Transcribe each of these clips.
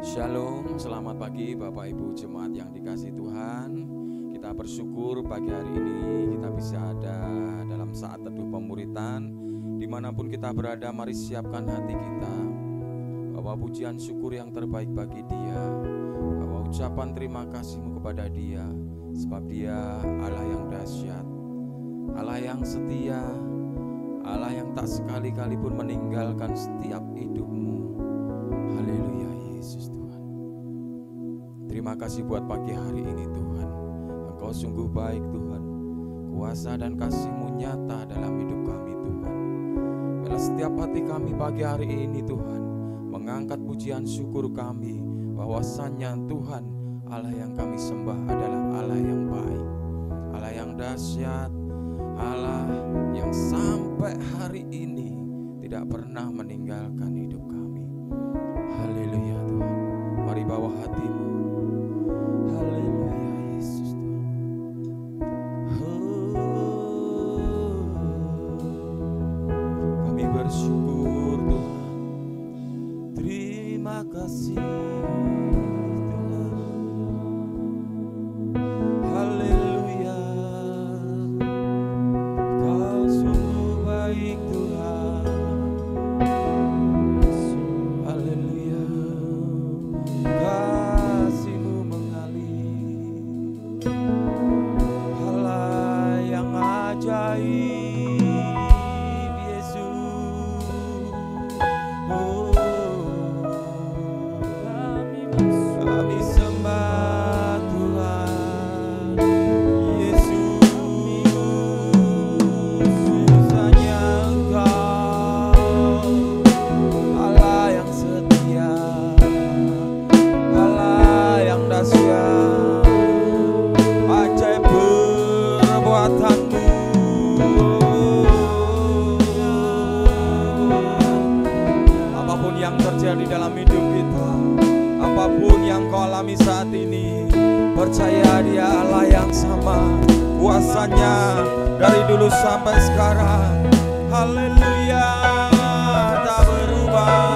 Shalom, selamat pagi Bapak Ibu Jemaat yang dikasihi Tuhan. Kita bersyukur pagi hari ini kita bisa ada dalam saat teduh pemuritan. Dimanapun kita berada, mari siapkan hati kita, bawa pujian syukur yang terbaik bagi Dia, bawa ucapan terima kasihmu kepada Dia, sebab Dia Allah yang dahsyat, Allah yang setia, Allah yang tak sekali-kali pun meninggalkan setiap hidupmu. Haleluya Yesus Tuhan. Terima kasih buat pagi hari ini Tuhan. Engkau sungguh baik Tuhan. Kuasa dan kasih-Mu nyata dalam hidup kami Tuhan. Bila setiap hati kami pagi hari ini Tuhan mengangkat pujian syukur kami, bahwasannya Tuhan Allah yang kami sembah adalah Allah yang baik, Allah yang dahsyat, Allah yang sampai hari ini tidak pernah meninggalkan hidup kami. Haleluya Tuhan. Mari bawa hatimu. Haleluya Yesus Tuhan. Kami bersyukur Tuhan. Terima kasih Tuhan. Haleluya. Kau sungguh baik Tuhan. Haleluya. Kasih-Mu mengalir, Allah yang ajaib Yesus. Kami sembah Tuhan Yesus. Hanya Engkau Allah yang setia, Allah yang dahsyat, ajaib perbuatan-Mu. Apapun yang terjadi dalam hidup kita, apapun yang kau alami saat ini, percaya Dia Allah yang sama, kuasanya dari dulu sampai sekarang. Haleluya, tak berubah,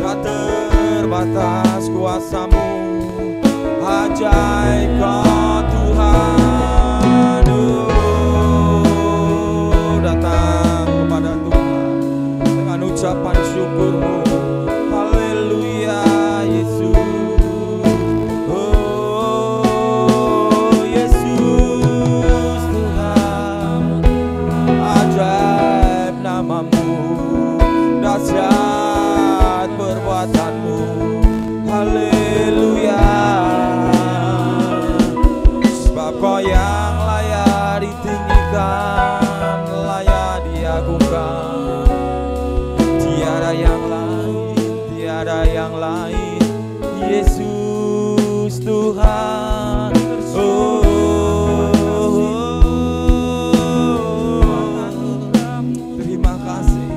tak terbatas kuasa-Mu, ajaib Kau Tuhan. Datang kepada Tuhan dengan ucapan syukur-Mu. Haleluya Yesus. Oh Yesus Tuhan, ajaib nama-Mu, dahsyat perbuatan-Mu. Haleluya. Sebab Kau yang layak ditinggikan, layak diagungkan. Tiada yang lain, Yesus Tuhan. Terima kasih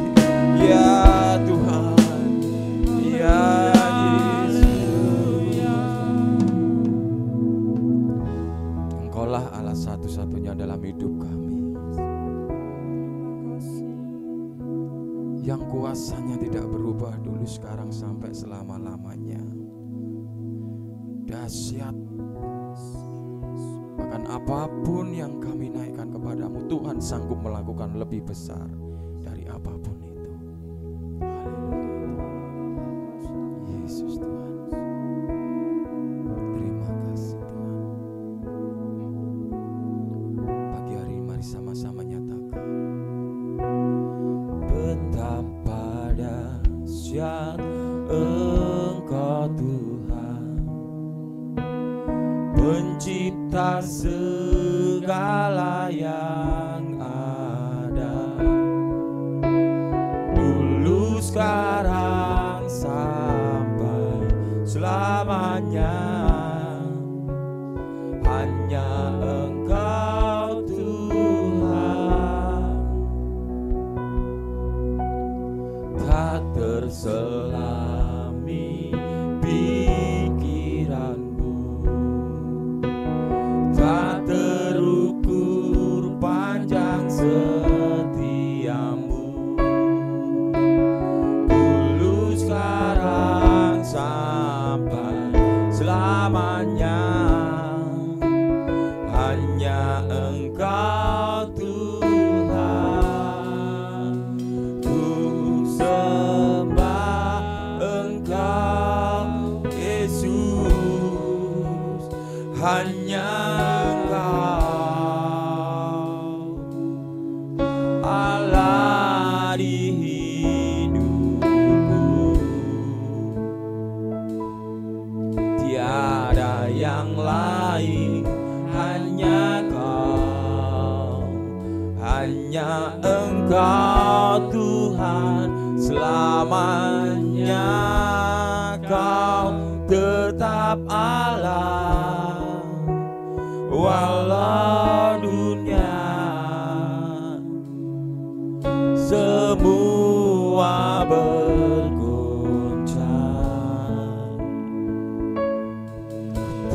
ya Tuhan, ya Yesus. Engkaulah Allah satu-satunya dalam hidup kami, yang kuasanya tidak berubah dulu, sekarang, sampai selama-lamanya. Dahsyat. Bahkan apapun yang kami naikkan kepadamu, Tuhan sanggup melakukan lebih besar dari apapun itu. Haleluya. Yesus Tuhan. Terima kasih Tuhan. Pagi hari ini mari sama-sama nyatakan betapa dahsyat Engkau Tuhan, pencipta segala yang ada, dulu sekarang sampai selamanya. Hanya Engkau Tuhan, tak terselami pikiranmu, tak terukur panjang setiamu. Dulu sekarang selamanya Kau tetap Allah, walau dunia semua berguncang,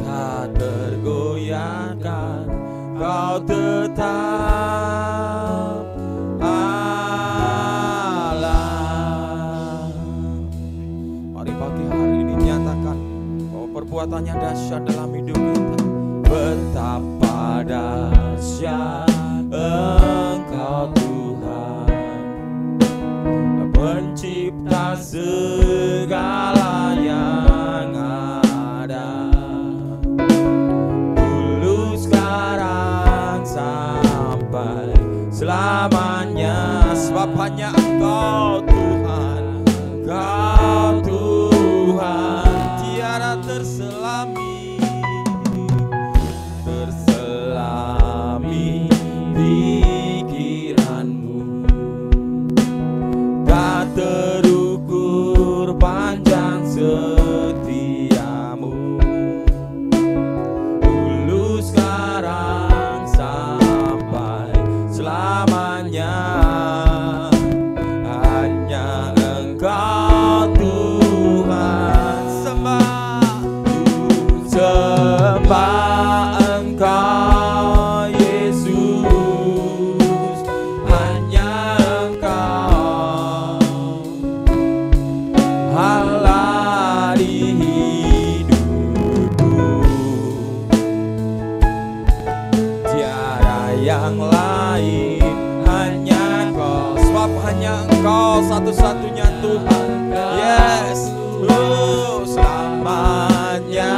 tak tergoyahkan Kau tetap Allah. Mari pagi hari ini nyatakan bahwa perbuatannya dahsyat dalam hidup kita. Betapa dahsyat Engkau Tuhan, pencipta segala yang ada, dulu sekarang sampai selamanya. Sebab hanya Engkau Tuhan, Engkau Tuhan, tiada terselami pikiranmu, tak terukur panjang setiamu, dulu sekarang sampai selamanya. Hanya Engkau Tuhan, sembah Engkau Yesus, hanya Engkau Allah di hidupku, tiada yang lain, hanya Engkau. Sebab hanya Engkau satu-satunya Tuhan. Yes, selamanya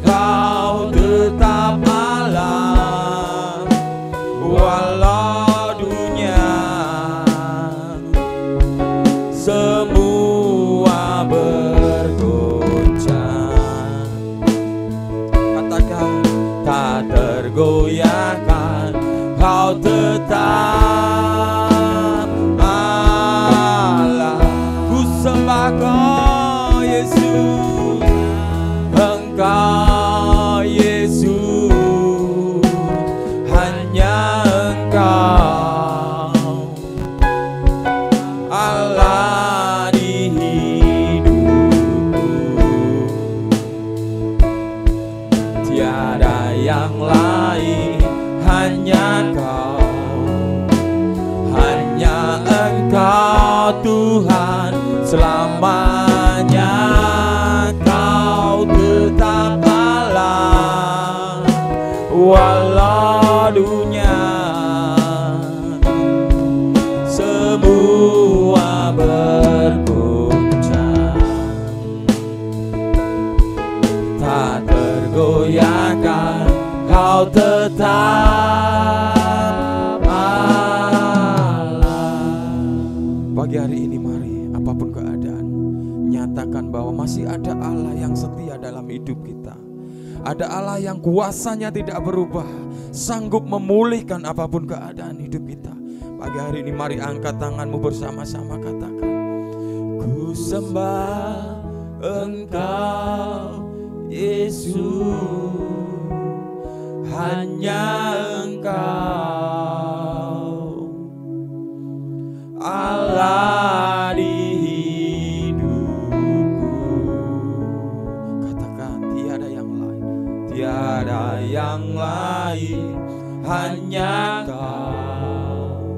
Kau tetap Allah, walau dunia semua bergoncang. Katakan, tak tergoyahkan Kau tetap Allah. Ku sembah Kau Yesus, Engkau Yesus, hanya Engkau Allah di hidupku, tiada yang lain, hanya Kau, hanya Engkau Tuhan, selamanya Kau tetap Allah, walau dunia semua berguncang, tak tergoyahkan Kau tetap Allah. Pagi hari ini mari, apapun keadaan, nyatakan bahwa masih ada Allah yang setia dalam hidup kita. Ada Allah yang kuasanya tidak berubah, sanggup memulihkan apapun keadaan hidup kita. Pagi hari ini mari angkat tanganmu bersama-sama, katakan, ku sembah Engkau Yesus, hanya Engkau Allah di hidupku. Katakan, tiada yang lain, tiada yang lain, hanya Kau,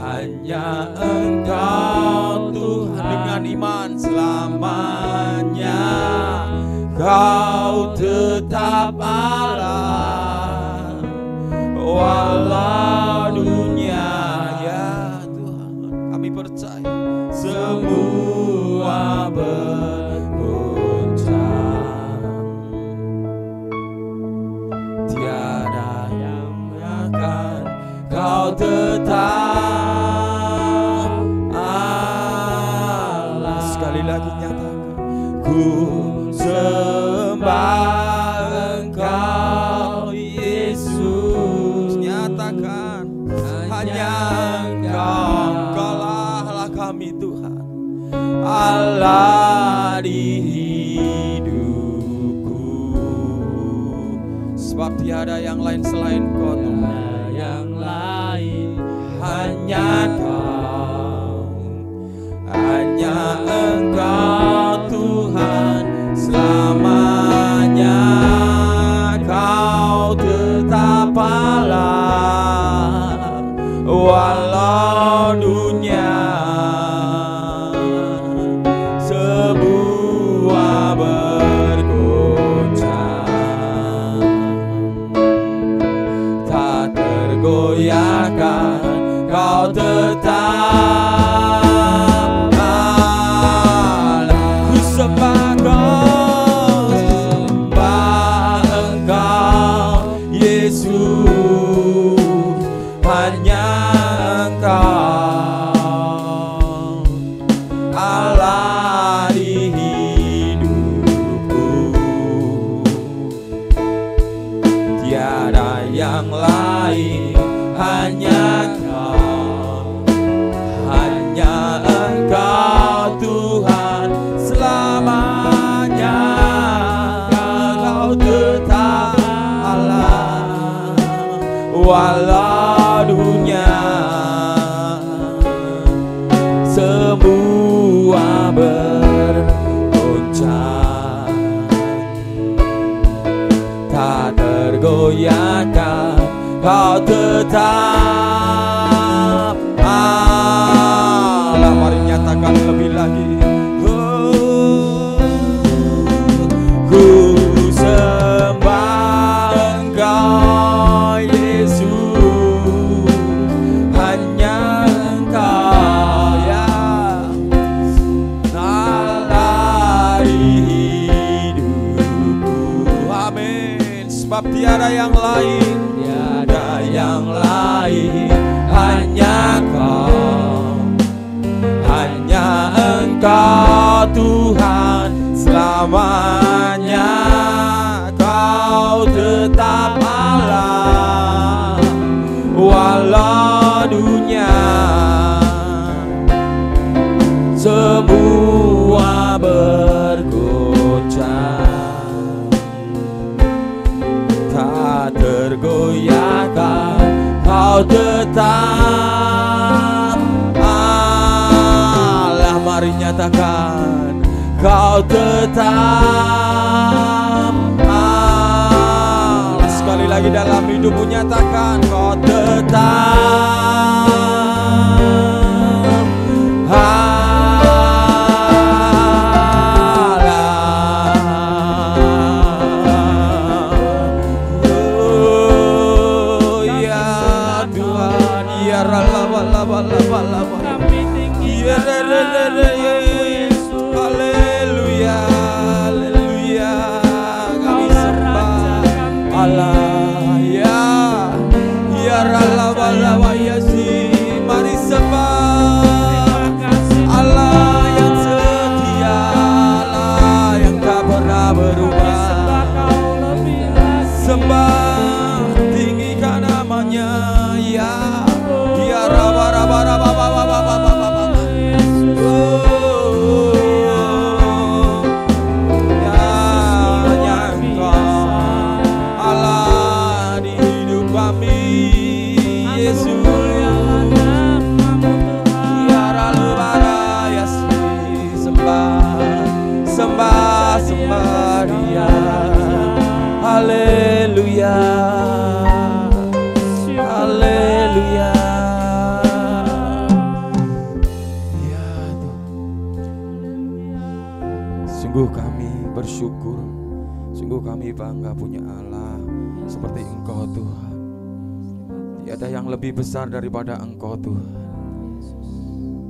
hanya Engkau Tuhan. Dengan iman selamanya Kau tetap Allah, walau dunia, ya Tuhan, kami percaya semua berguncang, tiada yang akan Kau tetap Allah. Sekali lagi nyatakan, ku sembah Engkau Yesus. Nyatakan, hanya Engkau, Engkaulah Allah kami Tuhan. Allah di hidupku. Sebab tiada yang lain selain Kau Tuhan, yang lain hanya Kau, hanya Engkau Tuhan selamanya. Kau tetap Allah walau dunia sebuah bergoncang, tak tergoyahkan. Kau tetap Allah. Ku sembah Kau, sembah Engkau Yesus, hanya Engkau Allah di hidupku. Tiada yang lain, hanya Kau, hanya Engkau Tuhan selamanya. Kau tetap Allah walau dunia semua bergoncang, tak tergoyahkan. Kau tetap Allah. Mari nyatakan lebih lagi. Ku sembah Engkau Yesus, hanya Engkau ya Allah di hidupku. Amin. Sebab tiada yang lain, tiada yang lain, hanya Kau, hanya Engkau Tuhan selamanya. Kau tetap Allah walau dunia semua bergoncang, tak tergoyahkan. Kau tetap Allah. Mari nyatakan, Kau tetap Allah. Sekali lagi dalam hidupmu nyatakan, Kau tetap kami tinggikan namamu Yesus. Haleluya, haleluya. Kami sembah Allah ya, ya ralawa yasi. Mari sembah Allah yang setia, Allah yang tak pernah berubah. Sembah tinggikan namanya ya. Allah di hidup kami Yesus, sembah Dia. Haleluya, haleluya. Ya Tuhan, sungguh kami bersyukur, sungguh kami bangga punya Allah seperti Engkau Tuhan. Tiada yang lebih besar daripada Engkau Tuhan,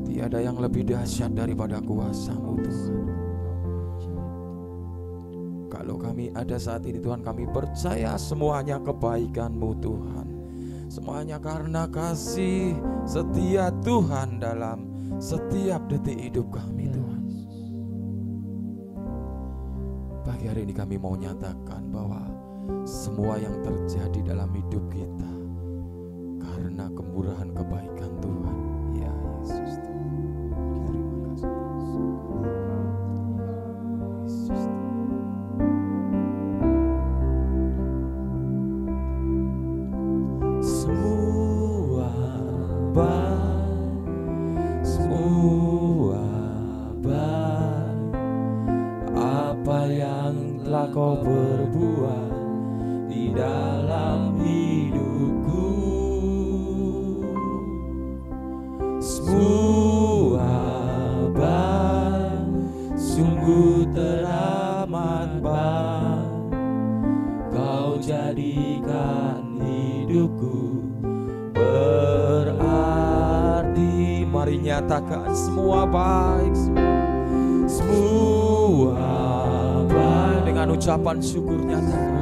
tiada yang lebih dahsyat daripada kuasa-Mu Tuhan. Kalau kami ada saat ini Tuhan, kami percaya semuanya kebaikan-Mu Tuhan, semuanya karena kasih setia Tuhan dalam setiap detik hidup kami Tuhan. Pagi hari ini kami mau nyatakan bahwa semua yang terjadi dalam hidup kita karena kemurahan kebaikan Tuhan. Ya Yesus, terima kasih. telah kau perbuat di dalam hidupku. Semua baik, sungguh teramat baik, kau jadikan hidupku berarti. Mari nyatakan semua baik, semua baik. Dengan ucapan syukur nyatakan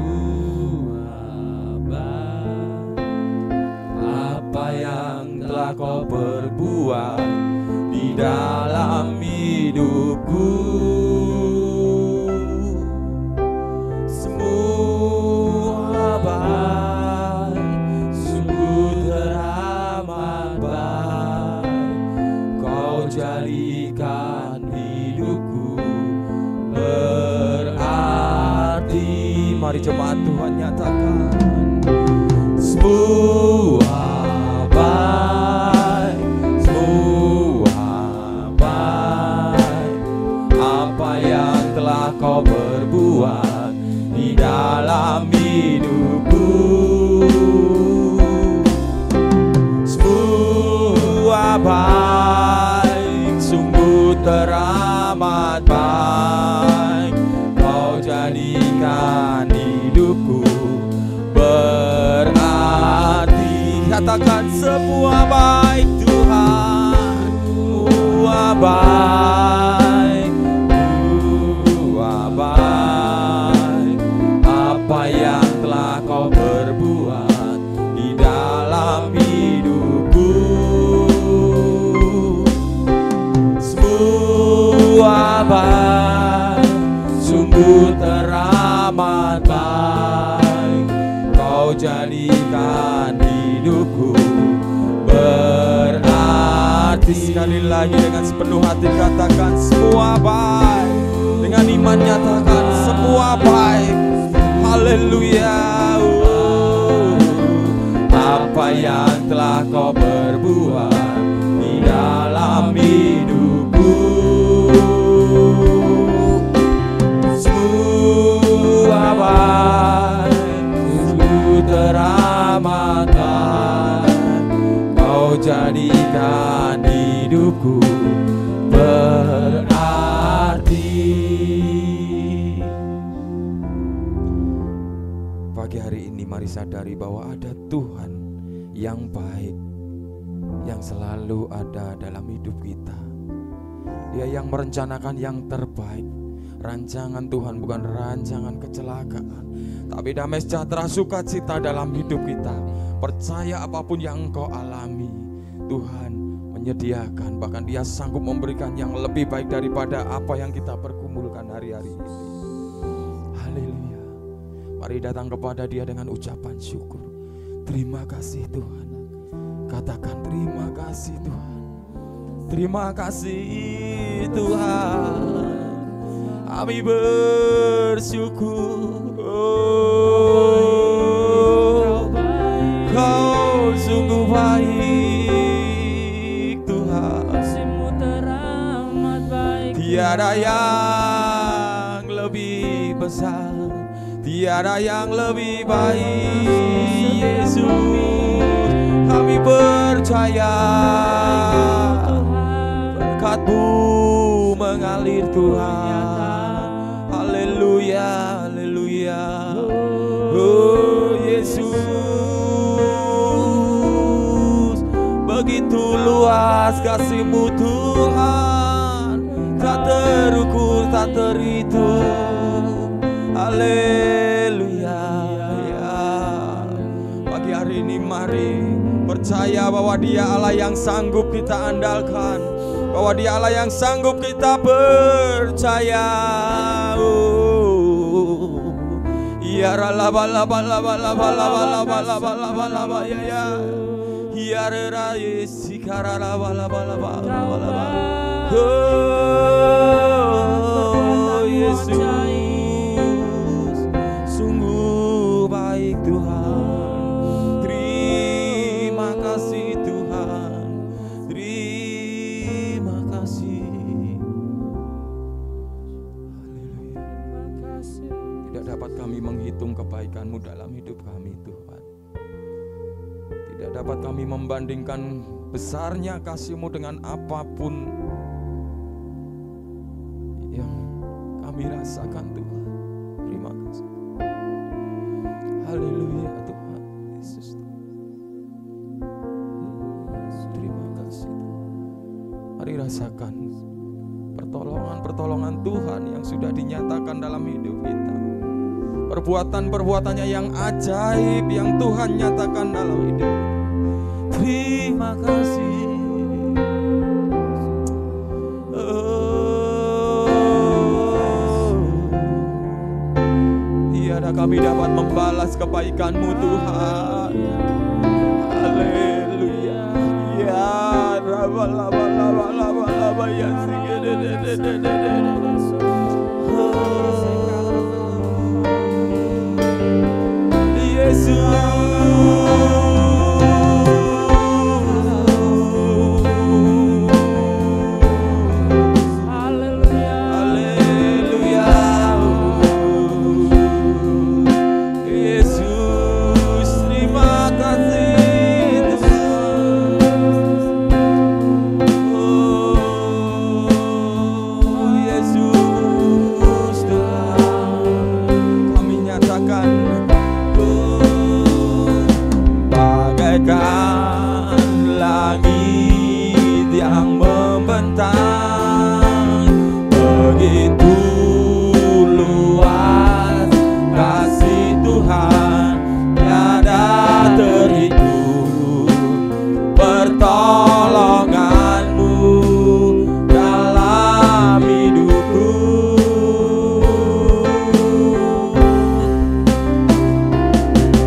apa yang telah kau perbuat di dalam hidupku. Semua baik, sungguh teramat baik, kau jadikan hidupku berarti. Mari jemaat Tuhan nyatakan semua baik, semua baik, apa yang telah kau perbuat di dalam hidupku. Semua baik, sungguh teramat baik, kau jadikan hidupku berarti. Katakan semua baik Tuhan, semua baik, semua baik, apa yang telah kau perbuat di dalam hidupku. Semua baik, sungguh teramat baik, kau jadikan hidupku berarti. Sekali lagi dengan sepenuh hati katakan semua baik. Dengan iman nyatakan semua baik. Haleluya. Apa yang telah kau perbuat di dalam hidupku. Semua baik, sungguh teramat baik, kau jadikan hidupku berarti. Pagi hari ini mari sadari bahwa ada Tuhan yang baik, yang selalu ada dalam hidup kita. Dia yang merencanakan yang terbaik. Rancangan Tuhan bukan rancangan kecelakaan, tapi damai sejahtera, sukacita dalam hidup kita. Percaya apapun yang engkau alami, Tuhan menyediakan, bahkan Dia sanggup memberikan yang lebih baik daripada apa yang kita pergumulkan hari-hari ini. Haleluya. Mari datang kepada Dia dengan ucapan syukur. Terima kasih Tuhan. Katakan terima kasih Tuhan. Terima kasih Tuhan. Kami bersyukur. Oh, Kau sungguh baik Tuhan. Kasih-Mu teramat baik. Tiada yang lebih besar, tiada yang lebih baik. Yesus, kami percaya berkat-Mu mengalir Tuhan. Haleluya, haleluya. Oh Yesus, begitu luas kasih-Mu Tuhan, tak terukur, tak terhitung. Haleluya. Pagi hari ini mari percaya bahwa Dia Allah yang sanggup kita andalkan, bahwa Dia Allah yang sanggup kita percaya. Ya ralaba laba laba laba laba laba laba laba laba ya ya. Ya rera yesikara laba laba laba laba laba. Oh Yesus, sungguh baik Tuhan. Terima kasih Tuhan. Terima kasih. Haleluya. dapat kami menghitung kebaikan-Mu dalam hidup kami Tuhan. Tidak dapat kami membandingkan besarnya kasih-Mu dengan apapun yang kami rasakan Tuhan. Terima kasih. Haleluya Tuhan Yesus. Terima kasih Tuhan. Mari rasakan pertolongan-pertolongan Tuhan yang sudah dinyatakan dalam hidup kita. Perbuatan-perbuatannya yang ajaib yang Tuhan nyatakan dalam hidup kita. Terima kasih. Tiada kami dapat membalas kebaikan-Mu Tuhan. Haleluya. Ya rabalaba ya Yesus. Langit yang membentang, begitu luas kasih Tuhan, tiada terhitung pertolongan-Mu dalam hidupku.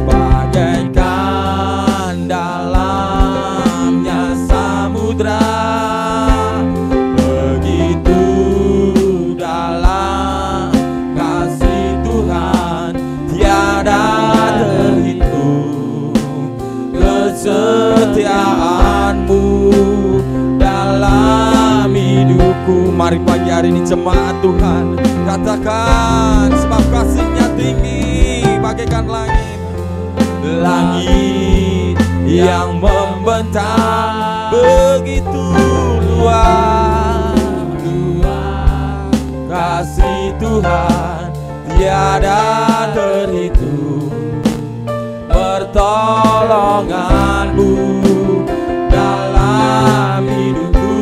Bagaikan dalamnya samudra, begitu dalam kasih Tuhan, tiada terhitung kesetiaan-Mu dalam hidupku. Mari pagi hari ini jemaat Tuhan katakan, sebab kasih-Nya tinggi bagaikan langit. Langit yang membentang, begitu luas kasih Tuhan, tiada terhitung pertolongan-Mu dalam hidupku.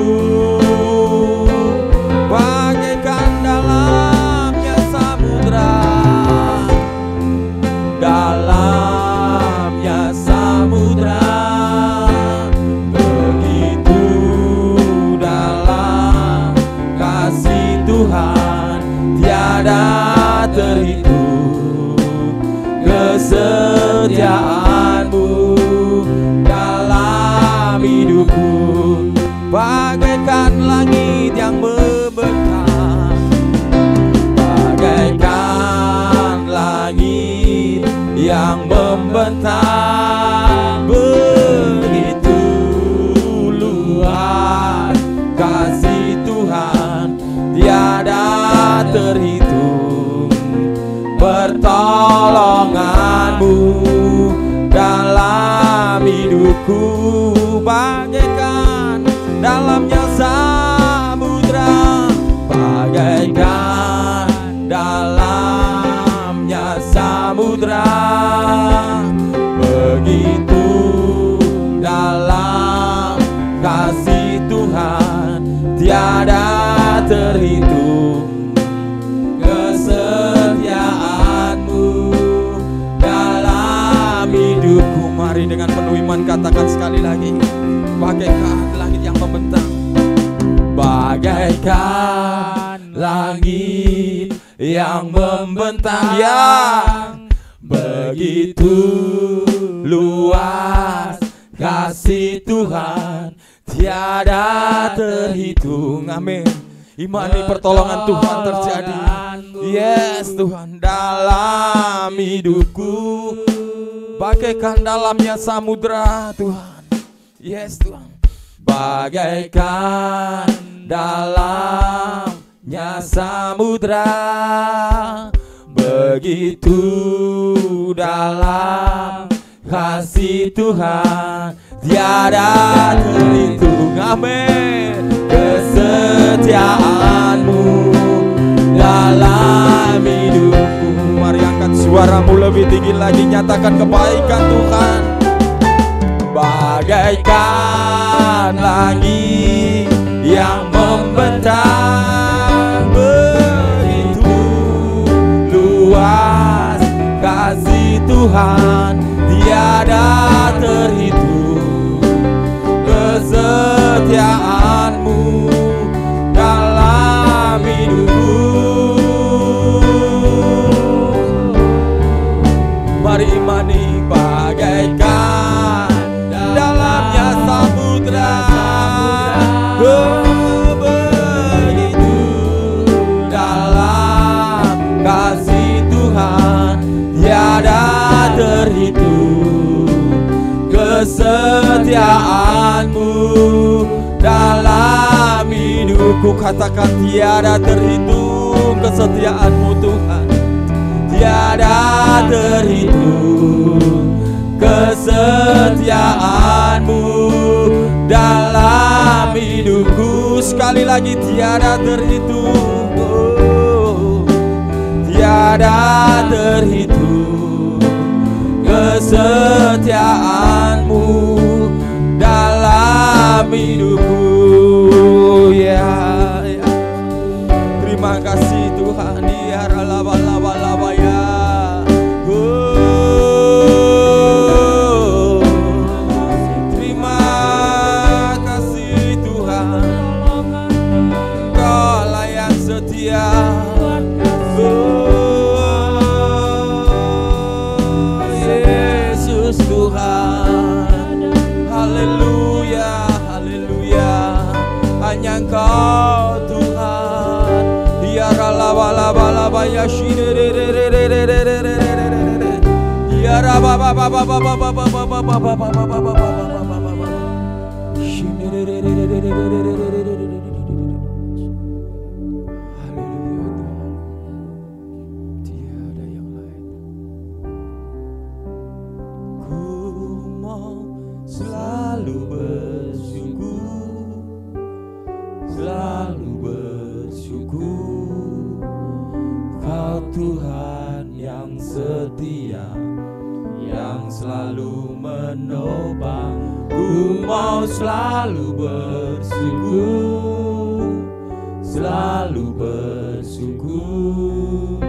Bagaikan dalamnya samudra, dalamnya samudra, begitu dalam kasih Tuhan, tiada terhitung kesetiaan-Mu dalam hidupku. Bagaikan langit yang membentang, bagaikan langit yang membentang, begitu luas kasih Tuhan, tiada terhitung pertolongan-Mu dalam hidupku. Bagaikan dalamnya samudra, bagaikan dalamnya samudra, begitu dalam kasih Tuhan, tiada terhitung kesetiaan-Mu dalam hidupku. Mari dengan penuh iman katakan sekali lagi, bagaikan langit yang membentang, bagaikan langit yang membentang, yang begitu luas kasih Tuhan, tiada terhitung. Amin. Imani pertolongan Tuhan terjadi. Yes Tuhan, dalam hidupku, bagaikan dalamnya samudra Tuhan. Yes Tuhan, bagaikan dalamnya samudra, begitu dalam kasih Tuhan, tiada terhitung. Amin. Kesetiaanmu dalam hidupku. Mari angkat suaramu lebih tinggi lagi, nyatakan kebaikan Tuhan. Bagaikan langit yang membentang, begitu luas kasih Tuhan, tiada terhitung. Kesetiaanmu dalam hidupku. Mari imani bagaikan dalamnya samudra, begitu dalam kasih Tuhan, tiada terhitung. Kesetiaanmu dalam hidupku, katakan tiada terhitung. Kesetiaanmu Tuhan, tiada terhitung. Kesetiaanmu dalam hidupku. Sekali lagi, tiada terhitung. Oh, tiada terhitung. Kesetiaanmu dalam hidupku. Ya, ya. Terima kasih Tuhan. Ya ralabalaba ya. Terima kasih Tuhan. Kaulah yang setia. Yesus Tuhan. Haleluya, haleluya. Hanya Engkau Tuhan. Ya ralabalaba ya ya tiada yang lain. Ku mau selalu bersyukur, selalu bersyukur. Kau Tuhan yang setia, yang selalu menopang. Ku mau selalu bersyukur, selalu bersyukur.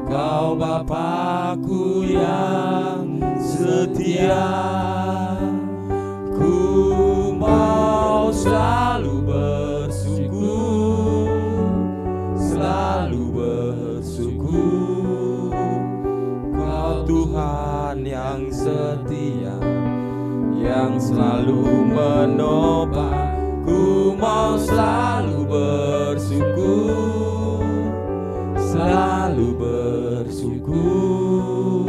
Kau Bapakku yang setia. Ku mau selalu bersyukur, selalu bersyukur. Kau Tuhan yang setia, yang selalu menopang. Ku mau selalu bersyukur, selalu bersyukur.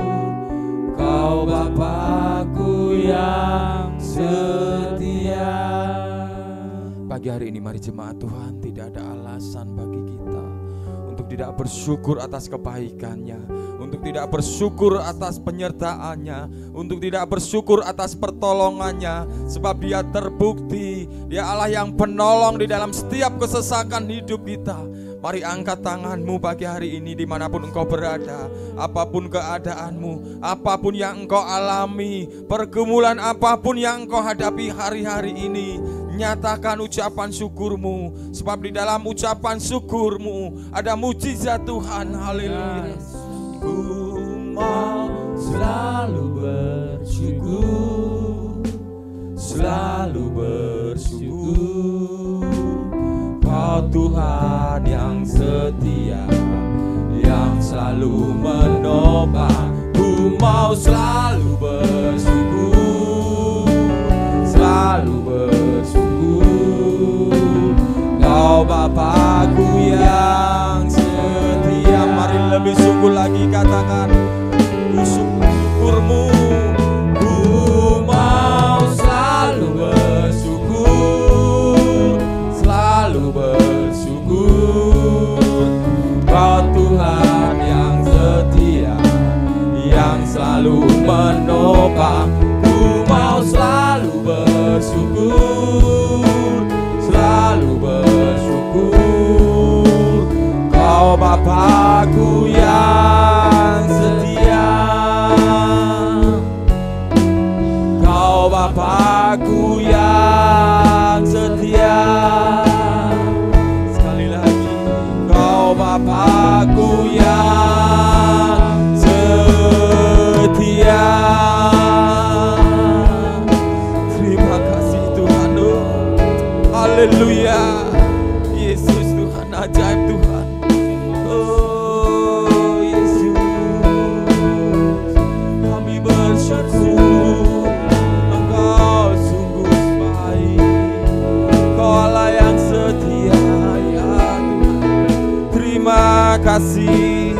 Kau Bapakku yang setia. Pagi hari ini mari jemaat Tuhan, tidak ada alasan bagi kita untuk tidak bersyukur atas kebaikannya, untuk tidak bersyukur atas penyertaannya, untuk tidak bersyukur atas pertolongannya. Sebab Dia terbukti, Dia Allah yang penolong di dalam setiap kesesakan hidup kita. Mari angkat tanganmu pagi hari ini dimanapun engkau berada, apapun keadaanmu, apapun yang engkau alami, pergumulan apapun yang engkau hadapi hari-hari ini, nyatakan ucapan syukurmu. Sebab di dalam ucapan syukurmu ada mujizat Tuhan. Haleluya. Ku mau selalu bersyukur, selalu bersyukur. Kau Tuhan yang setia, yang selalu menopang. Ku mau selalu bersyukur, selalu bersyukur. Kau Bapakku yang setia. Mari lebih syukur lagi, katakan syukurmu. Ku mau selalu bersyukur, selalu bersyukur. Kau Tuhan yang setia. selalu menopang. Ku mau selalu bersyukur, selalu bersyukur. Kau Bapakku yang setia, Kau Bapakku yang setia. Sekali lagi, Kau Bapakku yang setia. Terima kasih Tuhan. Haleluya. Yesus Tuhan, ajaib Tuhan. Oh Yesus, kami bersyukur. Engkau sungguh baik, Kau Allah yang setia ya Tuhan. Terima kasih.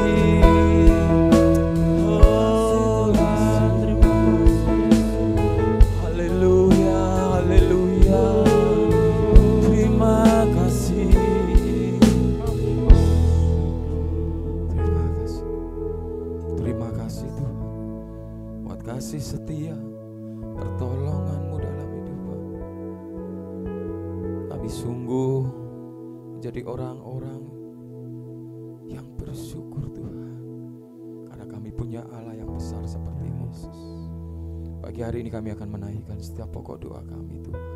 Oh Yesus, haleluya, haleluya. Terima kasih. Terima kasih. Terima kasih Tuhan buat kasih setia, pertolongan-Mu dalam hidup kami. Kami sungguh menjadi orang-orang yang bersyukur Tuhan, karena kami punya Allah yang besar seperti-Mu. Pagi hari ini kami akan menaikkan setiap pokok doa kami Tuhan.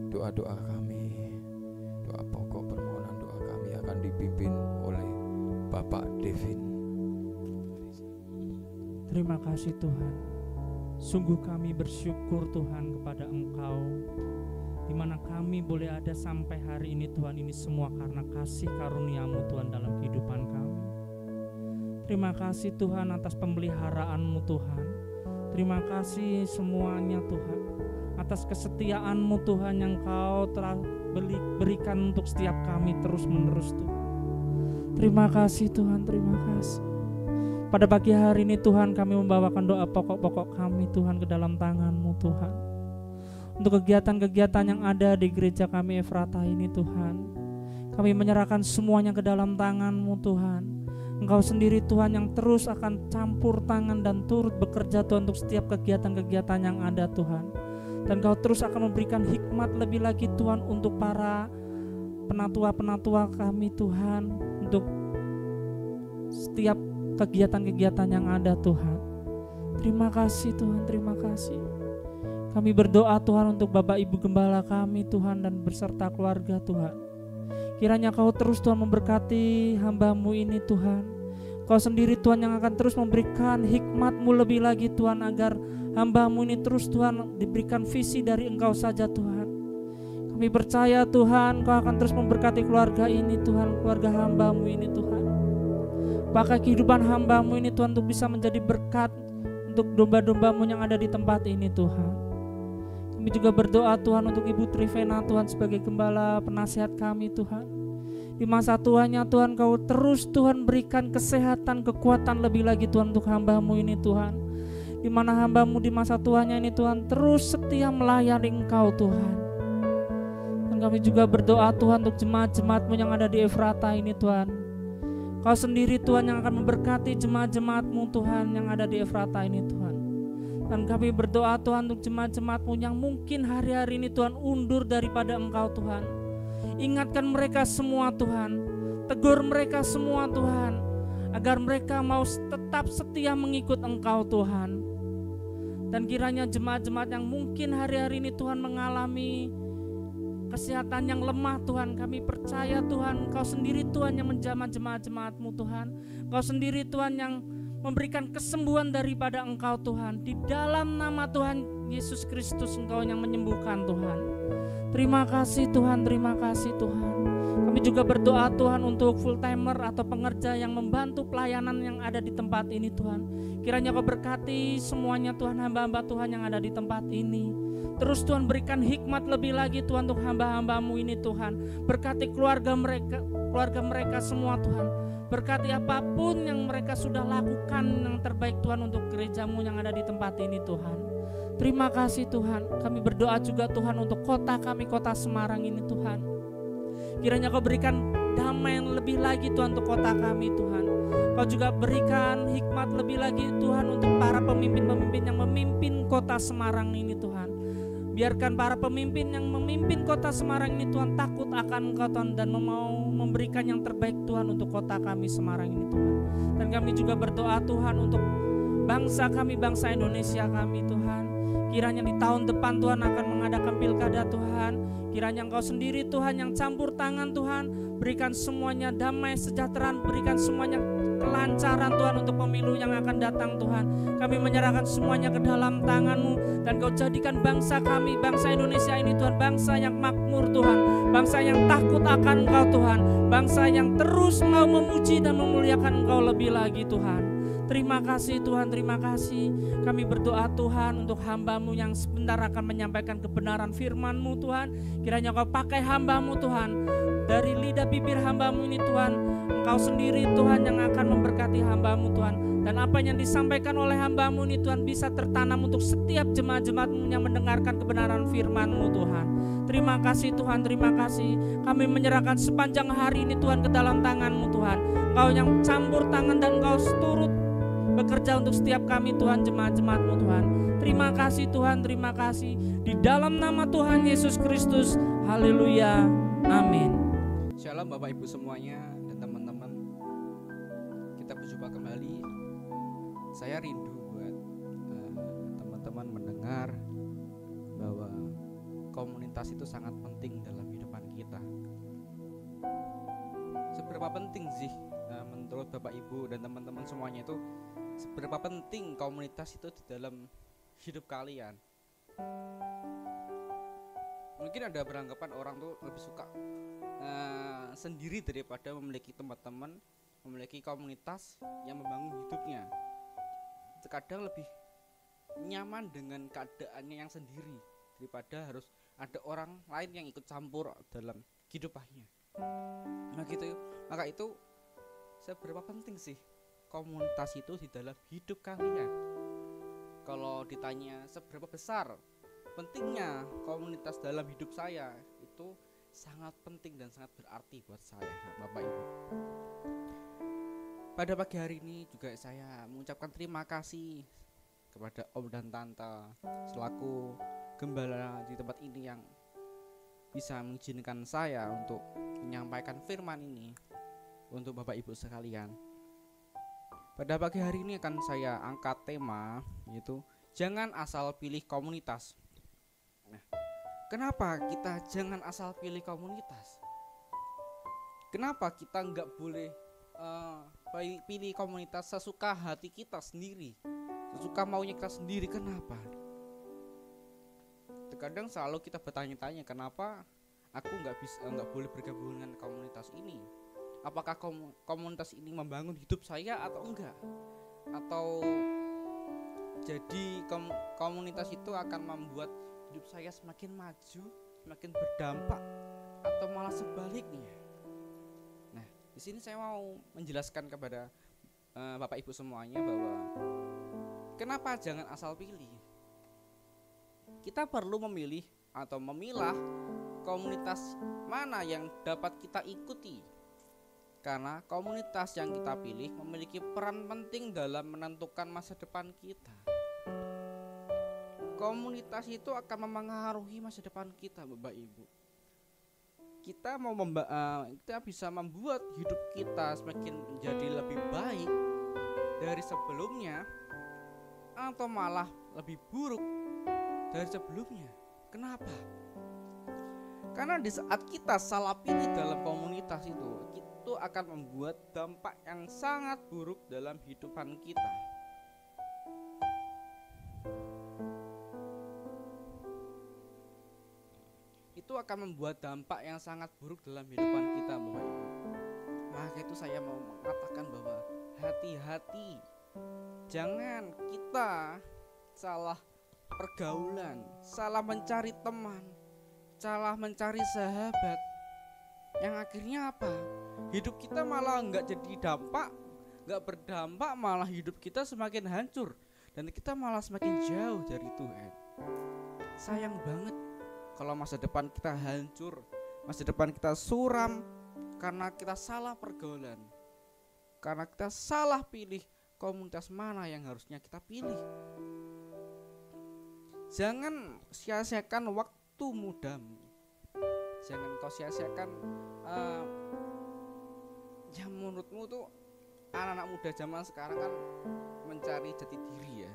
Doa-doa kami, doa pokok permohonan doa kami akan dipimpin oleh Bapak Devin. Terima kasih Tuhan. Sungguh kami bersyukur Tuhan kepada Engkau, di mana kami boleh ada sampai hari ini Tuhan. Ini semua karena kasih karunia-Mu Tuhan dalam kehidupan kami. Terima kasih Tuhan atas pemeliharaan-Mu Tuhan. Terima kasih semuanya Tuhan atas kesetiaan-Mu Tuhan yang Kau telah berikan untuk setiap kami terus menerus Tuhan. Terima kasih Tuhan, terima kasih. Pada pagi hari ini Tuhan, kami membawakan doa pokok-pokok kami Tuhan ke dalam tangan-Mu Tuhan. Untuk kegiatan-kegiatan yang ada di gereja kami Efrata ini Tuhan, kami menyerahkan semuanya ke dalam tangan-Mu Tuhan. Engkau sendiri Tuhan yang terus akan campur tangan dan turut bekerja Tuhan untuk setiap kegiatan-kegiatan yang ada Tuhan. Dan Kau terus akan memberikan hikmat lebih lagi Tuhan untuk para penatua-penatua kami Tuhan, untuk setiap kegiatan-kegiatan yang ada Tuhan. Terima kasih Tuhan, terima kasih. Kami berdoa Tuhan untuk Bapak Ibu Gembala kami Tuhan dan beserta keluarga Tuhan. Kiranya Kau terus Tuhan memberkati hamba-Mu ini Tuhan. Kau sendiri Tuhan yang akan terus memberikan hikmat-Mu lebih lagi Tuhan, agar hamba-Mu ini terus Tuhan diberikan visi dari Engkau saja Tuhan. Kami percaya Tuhan Kau akan terus memberkati keluarga ini Tuhan, keluarga hamba-Mu ini Tuhan. Pakai kehidupan hamba-Mu ini Tuhan untuk bisa menjadi berkat untuk domba-domba-Mu yang ada di tempat ini Tuhan. Kami juga berdoa Tuhan untuk Ibu Trivena Tuhan sebagai gembala penasihat kami Tuhan. Di masa tuanya Tuhan Kau terus Tuhan berikan kesehatan, kekuatan lebih lagi Tuhan untuk hamba-Mu ini Tuhan. Di mana hamba-Mu di masa tuanya ini Tuhan terus setia melayani Engkau Tuhan. Dan kami juga berdoa Tuhan untuk jemaat-jemaat-Mu yang ada di Efrata ini Tuhan. Kau sendiri Tuhan yang akan memberkati jemaat-jemaat-Mu Tuhan yang ada di Efrata ini Tuhan. Dan kami berdoa Tuhan untuk jemaat-jemaat-Mu yang mungkin hari-hari ini Tuhan undur daripada Engkau Tuhan. Ingatkan mereka semua Tuhan, tegur mereka semua Tuhan, agar mereka mau tetap setia mengikut Engkau Tuhan. Dan kiranya jemaat-jemaat yang mungkin hari-hari ini Tuhan mengalami kesehatan yang lemah Tuhan, kami percaya Tuhan Kau sendiri Tuhan yang menjamah jemaat-jemaat-Mu Tuhan. Kau sendiri Tuhan yang memberikan kesembuhan daripada Engkau Tuhan. Di dalam nama Tuhan Yesus Kristus Engkau yang menyembuhkan Tuhan. Terima kasih Tuhan, terima kasih Tuhan. Kami juga berdoa Tuhan untuk full timer atau pengerja yang membantu pelayanan yang ada di tempat ini Tuhan. Kiranya Kau berkati semuanya Tuhan, hamba-hamba Tuhan yang ada di tempat ini. Terus Tuhan berikan hikmat lebih lagi Tuhan untuk hamba-hamba-Mu ini Tuhan. Berkati keluarga mereka semua Tuhan. Berkati apapun yang mereka sudah lakukan yang terbaik Tuhan untuk gereja-Mu yang ada di tempat ini Tuhan. Terima kasih Tuhan. Kami berdoa juga Tuhan untuk kota kami, kota Semarang ini Tuhan. Kiranya Kau berikan damai yang lebih lagi Tuhan untuk kota kami Tuhan. Kau juga berikan hikmat lebih lagi Tuhan untuk para pemimpin-pemimpin yang memimpin kota Semarang ini Tuhan. Biarkan para pemimpin yang memimpin kota Semarang ini Tuhan takut akan Engkau Tuhan, dan mau memberikan yang terbaik Tuhan untuk kota kami Semarang ini Tuhan. Dan kami juga berdoa Tuhan untuk bangsa kami, bangsa Indonesia kami Tuhan. Kiranya di tahun depan Tuhan akan mengadakan pilkada Tuhan. Kiranya Engkau sendiri Tuhan yang campur tangan Tuhan. Berikan semuanya damai sejahtera, berikan semuanya kelancaran Tuhan untuk pemilu yang akan datang Tuhan. Kami menyerahkan semuanya ke dalam tangan-Mu, dan Kau jadikan bangsa kami, bangsa Indonesia ini Tuhan, bangsa yang makmur Tuhan, bangsa yang takut akan Engkau Tuhan, bangsa yang terus mau memuji dan memuliakan Engkau lebih lagi Tuhan. Terima kasih Tuhan, terima kasih. Kami berdoa Tuhan untuk hamba-Mu yang sebentar akan menyampaikan kebenaran firman-Mu Tuhan. Kiranya Kau pakai hamba-Mu Tuhan, dari lidah bibir hamba-Mu ini Tuhan, Engkau sendiri Tuhan yang akan memberkati hamba-Mu Tuhan. Dan apa yang disampaikan oleh hamba-Mu ini Tuhan bisa tertanam untuk setiap jemaat-jemaat-Mu yang mendengarkan kebenaran firman-Mu Tuhan. Terima kasih Tuhan, terima kasih. Kami menyerahkan sepanjang hari ini Tuhan ke dalam tangan-Mu Tuhan. Engkau yang campur tangan dan Engkau turut bekerja untuk setiap kami Tuhan, jemaat-jemaat-Mu Tuhan. Terima kasih Tuhan, terima kasih. Di dalam nama Tuhan Yesus Kristus, haleluya, amin. Shalom Bapak Ibu semuanya dan teman-teman. Kita berjumpa kembali. Saya rindu buat teman-teman mendengar bahwa komunitas itu sangat penting dalam kehidupan kita. Seberapa penting sih menurut Bapak Ibu dan teman-teman semuanya itu, seberapa penting komunitas itu di dalam hidup kalian? Mungkin ada beranggapan orang tuh lebih suka sendiri daripada memiliki teman-teman, memiliki komunitas yang membangun hidupnya. Terkadang lebih nyaman dengan keadaannya yang sendiri daripada harus ada orang lain yang ikut campur dalam kehidupannya. Maka itu seberapa penting sih komunitas itu di dalam hidup kalian? Kalau ditanya seberapa besar pentingnya komunitas dalam hidup saya, itu sangat penting dan sangat berarti buat saya, Bapak Ibu. Pada pagi hari ini juga saya mengucapkan terima kasih kepada Om dan Tante selaku gembala di tempat ini yang bisa mengizinkan saya untuk menyampaikan firman ini untuk Bapak Ibu sekalian. Pada pagi hari ini akan saya angkat tema, yaitu jangan asal pilih komunitas. Nah, kenapa kita jangan asal pilih komunitas? Kenapa kita nggak boleh pilih komunitas sesuka hati kita sendiri, sesuka maunya kita sendiri? Kenapa? Terkadang selalu kita bertanya-tanya, kenapa aku nggak boleh bergabung dengan komunitas ini? Apakah komunitas ini membangun hidup saya atau enggak? Atau jadi komunitas itu akan membuat hidup saya semakin maju, semakin berdampak, atau malah sebaliknya? Nah, di sini saya mau menjelaskan kepada Bapak Ibu semuanya bahwa kenapa jangan asal pilih. Kita perlu memilih atau memilah komunitas mana yang dapat kita ikuti. Karena komunitas yang kita pilih memiliki peran penting dalam menentukan masa depan kita. Komunitas itu akan memengaruhi masa depan kita, Bapak Ibu. Kita bisa membuat hidup kita semakin menjadi lebih baik dari sebelumnya, atau malah lebih buruk dari sebelumnya. Kenapa? Karena di saat kita salah pilih dalam komunitas itu akan membuat dampak yang sangat buruk dalam kehidupan kita. Itu akan membuat dampak yang sangat buruk dalam kehidupan kita, Bapak Ibu. Maka itu saya mau mengatakan bahwa hati-hati, jangan kita salah pergaulan, salah mencari teman, salah mencari sahabat, yang akhirnya apa? Hidup kita malah nggak jadi dampak, nggak berdampak, malah hidup kita semakin hancur dan kita malah semakin jauh dari Tuhan. Sayang banget kalau masa depan kita hancur, Masa depan kita suram karena kita salah pergaulan, karena kita salah pilih komunitas mana yang harusnya kita pilih. Jangan sia-siakan waktu mudamu. Jangan kau sia-siakan yang menurutmu tuh anak-anak muda zaman sekarang kan mencari jati diri ya.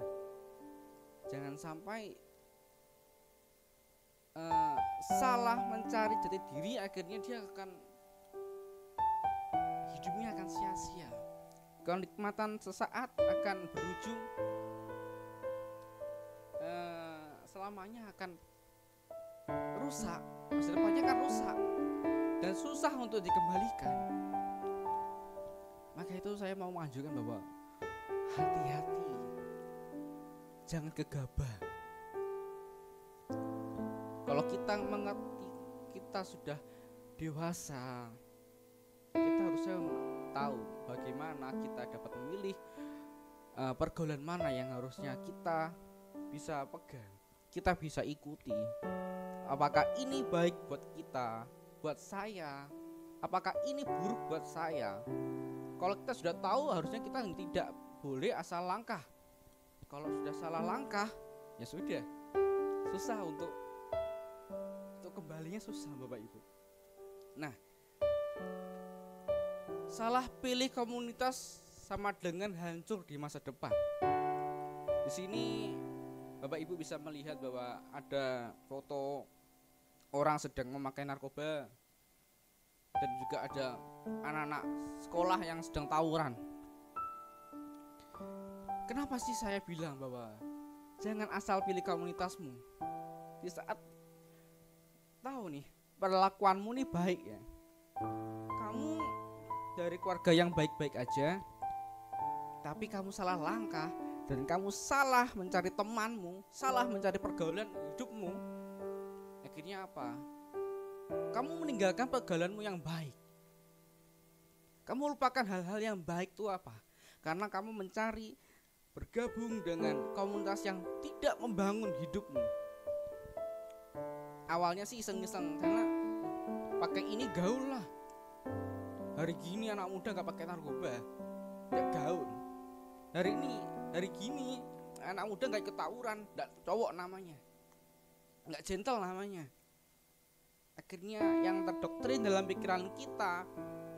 Jangan sampai salah mencari jati diri, akhirnya dia akan hidupnya akan sia-sia. Kenikmatan sesaat akan berujung selamanya akan rusak, masa depannya akan rusak dan susah untuk dikembalikan. Maka itu saya mau menganjurkan bahwa hati-hati, jangan gegabah. Kalau kita mengerti kita sudah dewasa, kita harusnya tahu bagaimana kita dapat memilih pergaulan mana yang harusnya kita bisa pegang, kita bisa ikuti. Apakah ini baik buat kita, buat saya, apakah ini buruk buat saya. Kalau kita sudah tahu, harusnya kita tidak boleh asal langkah. Kalau sudah salah langkah, ya sudah, susah untuk kembalinya, susah Bapak Ibu. Nah, salah pilih komunitas sama dengan hancur di masa depan. Di sini Bapak Ibu bisa melihat bahwa ada foto orang sedang memakai narkoba dan juga ada anak-anak sekolah yang sedang tawuran. Kenapa sih saya bilang bahwa jangan asal pilih komunitasmu? Di saat tahu nih perlakuanmu nih baik ya, kamu dari keluarga yang baik-baik aja, tapi kamu salah langkah dan kamu salah mencari temanmu, salah mencari pergaulan hidupmu, akhirnya apa? Kamu meninggalkan pergaulanmu yang baik. Kamu lupakan hal-hal yang baik itu apa? Karena kamu mencari bergabung dengan komunitas yang tidak membangun hidupmu. Awalnya sih iseng-iseng karena pakai ini gaul lah. Hari gini anak muda gak pakai narkoba, gak gaul. Hari gini anak muda gak ikut tawuran, gak cowok namanya, gak gentle namanya. Akhirnya yang terdoktrin dalam pikiran kita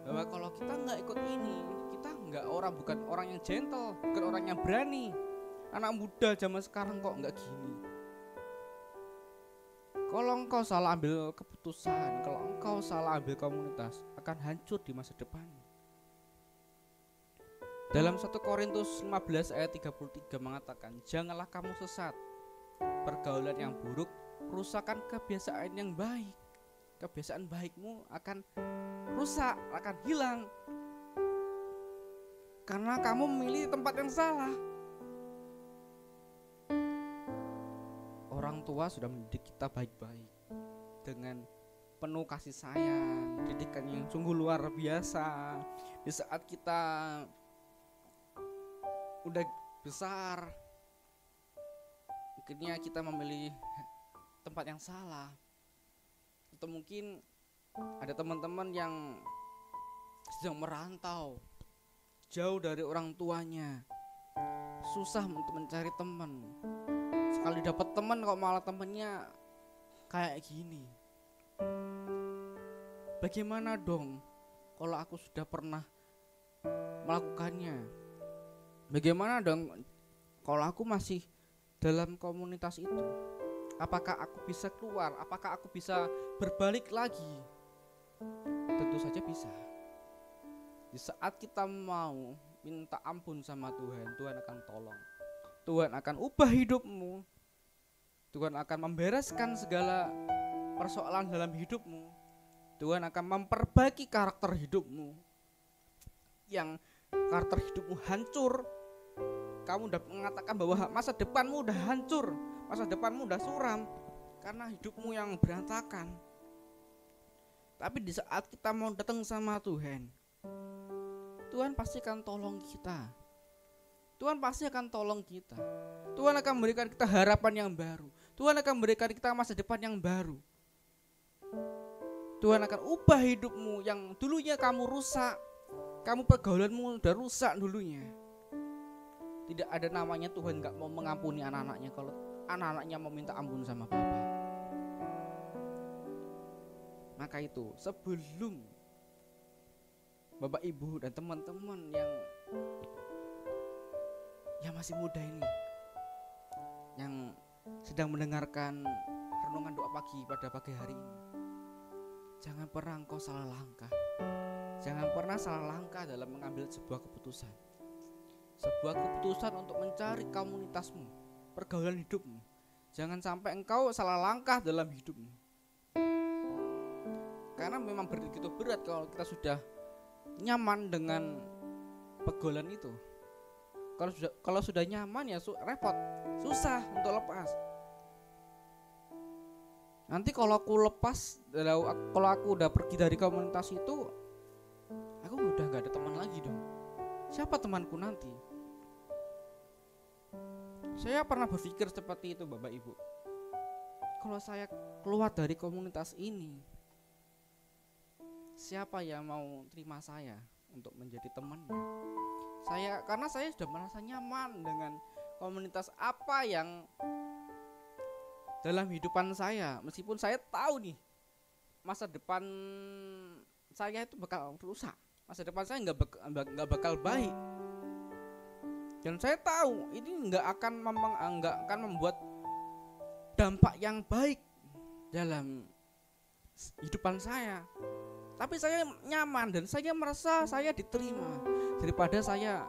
bahwa kalau kita gak ikut ini, kita bukan orang yang gentle, bukan orang yang berani. Anak muda zaman sekarang kok gak gini. Kalau engkau salah ambil keputusan, kalau engkau salah ambil komunitas, akan hancur di masa depan. Dalam 1 Korintus 15 ayat 33 mengatakan, janganlah kamu sesat. Pergaulan yang buruk merusakkan kebiasaan yang baik. Kebiasaan baikmu akan rusak, akan hilang. Karena kamu memilih tempat yang salah. Orang tua sudah mendidik kita baik-baik dengan penuh kasih sayang, didikan yang sungguh luar biasa. Di saat kita udah besar, akhirnya kita memilih tempat yang salah. Atau mungkin ada teman-teman yang sedang merantau jauh dari orang tuanya, susah untuk mencari teman. Sekali dapat teman kok malah temennya kayak gini. Bagaimana dong kalau aku sudah pernah melakukannya? Bagaimana dong kalau aku masih dalam komunitas itu? Apakah aku bisa keluar? Apakah aku bisa berbalik lagi? Tentu saja bisa. Di saat kita mau minta ampun sama Tuhan, Tuhan akan tolong. Tuhan akan ubah hidupmu. Tuhan akan membereskan segala persoalan dalam hidupmu. Tuhan akan memperbaiki karakter hidupmu. Yang karakter hidupmu hancur, kamu udah mengatakan bahwa masa depanmu udah hancur, masa depanmu udah suram karena hidupmu yang berantakan. Tapi di saat kita mau datang sama Tuhan, Tuhan pasti akan tolong kita. Tuhan pasti akan tolong kita. Tuhan akan memberikan kita harapan yang baru. Tuhan akan memberikan kita masa depan yang baru. Tuhan akan ubah hidupmu yang dulunya kamu rusak. Kamu pergaulanmu udah rusak dulunya. Tidak ada namanya Tuhan gak mau mengampuni anak-anaknya kalau anak-anaknya meminta ampun sama Bapa. Maka itu sebelum Bapak Ibu dan teman-teman yang masih muda ini, yang sedang mendengarkan renungan doa pagi pada pagi hari ini, jangan pernah engkau salah langkah. Jangan pernah salah langkah dalam mengambil sebuah keputusan. Sebuah keputusan untuk mencari komunitasmu, pergaulan hidupmu. Jangan sampai engkau salah langkah dalam hidupmu. Karena memang begitu berat kalau kita sudah nyaman dengan pergaulan itu. Kalau sudah nyaman ya repot, susah untuk lepas. Nanti kalau aku lepas, kalau aku udah pergi dari komunitas itu, aku udah gak ada teman lagi dong. Siapa temanku nanti? Saya pernah berpikir seperti itu Bapak Ibu. Kalau saya keluar dari komunitas ini, siapa yang mau terima saya untuk menjadi temannya? Karena saya sudah merasa nyaman dengan komunitas apa yang dalam hidupan saya. Meskipun saya tahu nih masa depan saya itu bakal rusak, masa depan saya nggak bakal baik, dan saya tahu ini nggak akan membuat dampak yang baik dalam hidupan saya. Tapi saya nyaman dan saya merasa saya diterima daripada saya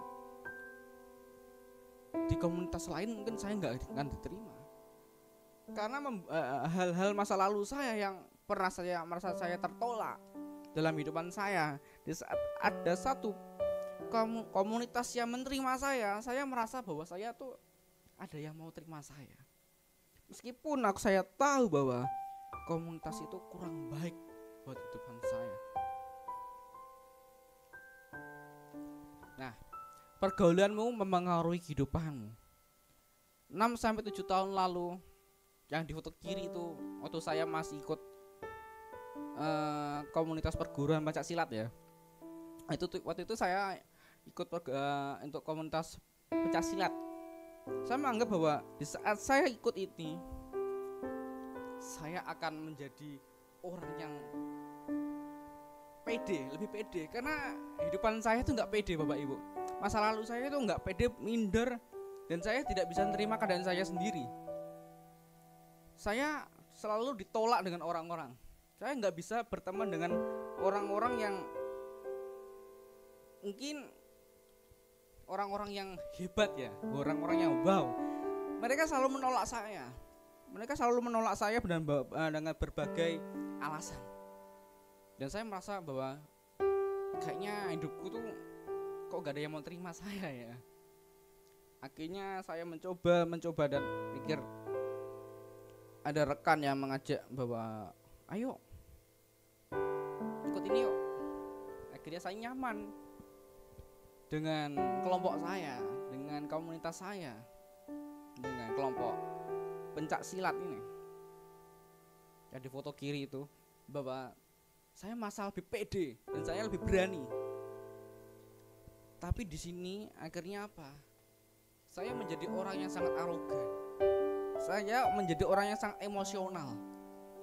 di komunitas lain mungkin saya nggak akan diterima. Karena hal-hal masa lalu saya yang pernah saya merasa saya tertolak dalam hidupan saya, di saat ada satu komunitas yang menerima saya merasa bahwa saya tuh ada yang mau terima saya. Meskipun saya tahu bahwa komunitas itu kurang baik buat hidupan saya. Nah, pergaulanmu memengaruhi kehidupanmu. 6-7 tahun lalu, yang di foto kiri itu waktu saya masih ikut komunitas perguruan pencak silat ya. Waktu itu saya ikut untuk komunitas pencak silat. Saya menganggap bahwa di saat saya ikut ini, saya akan menjadi orang yang lebih pede, karena hidupan saya itu nggak pede Bapak Ibu. Masa lalu saya itu nggak pede, minder, dan saya tidak bisa menerima keadaan saya sendiri. Saya selalu ditolak dengan orang-orang. Saya nggak bisa berteman dengan orang-orang yang mungkin orang-orang yang hebat ya, orang-orang yang wow. Mereka selalu menolak saya. Mereka selalu menolak saya dengan berbagai alasan. Dan saya merasa bahwa kayaknya hidupku tuh kok gak ada yang mau terima saya ya. Akhirnya saya mencoba dan pikir, ada rekan yang mengajak bahwa ayo ikut ini yuk. Akhirnya saya nyaman dengan kelompok saya, dengan komunitas saya, dengan kelompok pencak silat ini. Yang di foto kiri itu, bahwa saya merasa lebih pede dan saya lebih berani. Tapi di sini akhirnya apa? Saya menjadi orang yang sangat arogan. Saya menjadi orang yang sangat emosional,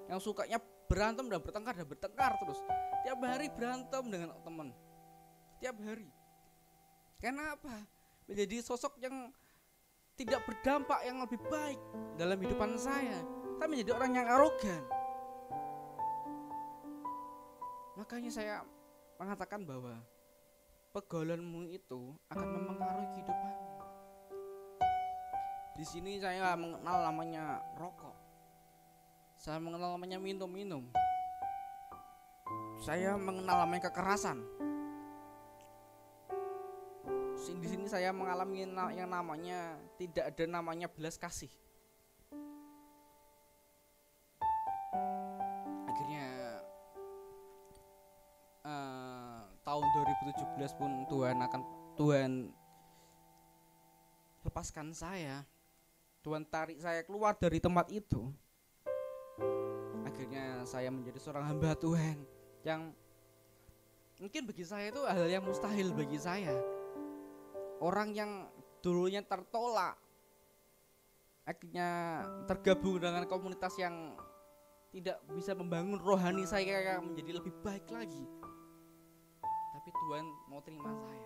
yang sukanya berantem dan bertengkar terus. Tiap hari berantem dengan teman. Tiap hari. Karena apa? Menjadi sosok yang tidak berdampak yang lebih baik dalam hidupan saya. Saya menjadi orang yang arogan. Makanya saya mengatakan bahwa pergaulanmu itu akan memengaruhi kehidupanmu. Di sini saya mengenal namanya rokok. Saya mengenal namanya minum. Saya mengenal namanya kekerasan. Di sini saya mengalami yang namanya tidak ada namanya belas kasih. Akhirnya tahun 2017 pun Tuhan lepaskan saya. Tuhan tarik saya keluar dari tempat itu. akhirnya saya menjadi seorang hamba Tuhan yang mungkin bagi saya itu hal yang mustahil bagi saya. Orang yang dulunya tertolak akhirnya tergabung dengan komunitas yang tidak bisa membangun rohani saya menjadi lebih baik lagi. Tapi Tuhan mau terima saya.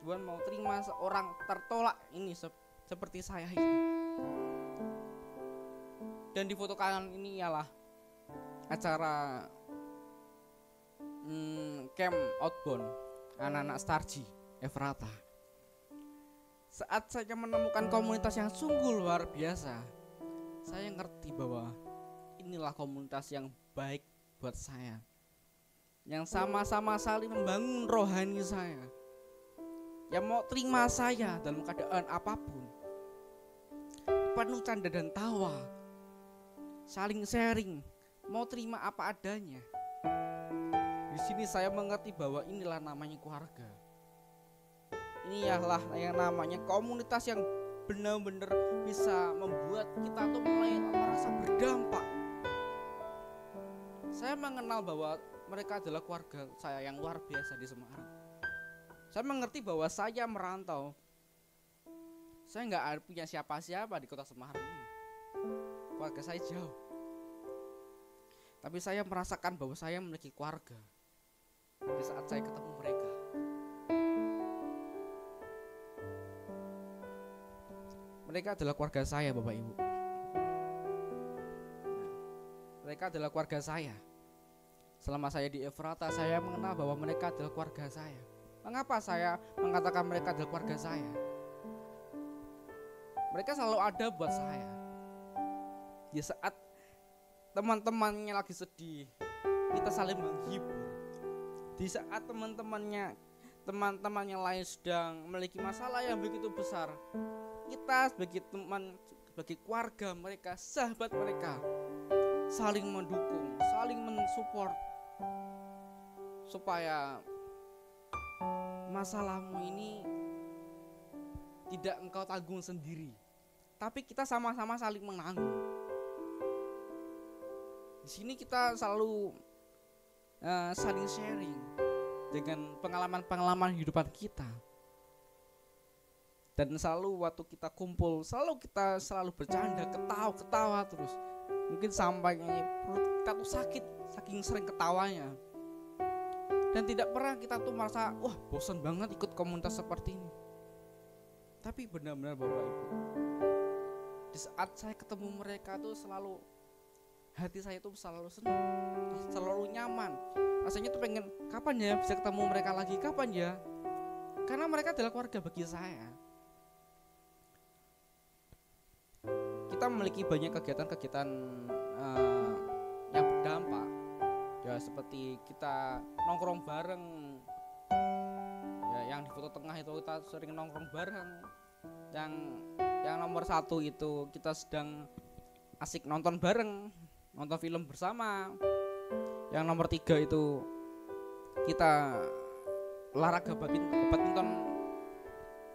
Tuhan mau terima seorang tertolak ini seperti saya ini. Dan di foto kanan ini ialah acara camp outbound anak-anak Starji Efrata. Saat saya menemukan komunitas yang sungguh luar biasa, saya ngerti bahwa inilah komunitas yang baik buat saya, yang sama-sama saling membangun rohani saya, yang mau terima saya dalam keadaan apapun, penuh canda dan tawa, saling sharing, mau terima apa adanya. Di sini saya mengerti bahwa inilah namanya keluarga. Inilah yang namanya komunitas yang benar-benar bisa membuat kita tuh mulai merasa berdampak. Saya mengenal bahwa mereka adalah keluarga saya yang luar biasa di Semarang. Saya mengerti bahwa saya merantau. Saya nggak punya siapa-siapa di kota Semarang ini. Keluarga saya jauh. Tapi saya merasakan bahwa saya memiliki keluarga di saat saya ketemu mereka. Mereka adalah keluarga saya, Bapak Ibu. Mereka adalah keluarga saya. Selama saya di Efrata, saya mengenal bahwa mereka adalah keluarga saya. Mengapa saya mengatakan mereka adalah keluarga saya? Mereka selalu ada buat saya. Di saat teman-temannya lagi sedih, kita saling menghibur. Di saat teman-temannya lain sedang memiliki masalah yang begitu besar, kita sebagai teman, sebagai keluarga mereka, sahabat mereka, saling mendukung, saling mensupport supaya masalahmu ini tidak engkau tanggung sendiri, tapi kita sama-sama saling menanggung. Di sini kita selalu saling sharing dengan pengalaman-pengalaman hidupan kita. Dan selalu waktu kita kumpul, kita selalu bercanda, ketawa terus. Mungkin sampai perut kita tuh sakit saking sering ketawanya. Dan tidak pernah kita tuh merasa, wah bosan banget ikut komunitas seperti ini. Tapi benar-benar Bapak Ibu, di saat saya ketemu mereka tuh selalu, hati saya tuh selalu senang, selalu nyaman. Rasanya tuh pengen, kapan ya bisa ketemu mereka lagi, kapan ya? Karena mereka adalah keluarga bagi saya. Kita memiliki banyak kegiatan-kegiatan yang berdampak, ya seperti kita nongkrong bareng, ya yang di foto tengah itu kita sering nongkrong bareng, yang nomor 1 itu kita sedang asik nonton bareng, nonton film bersama, yang nomor 3 itu kita olahraga badminton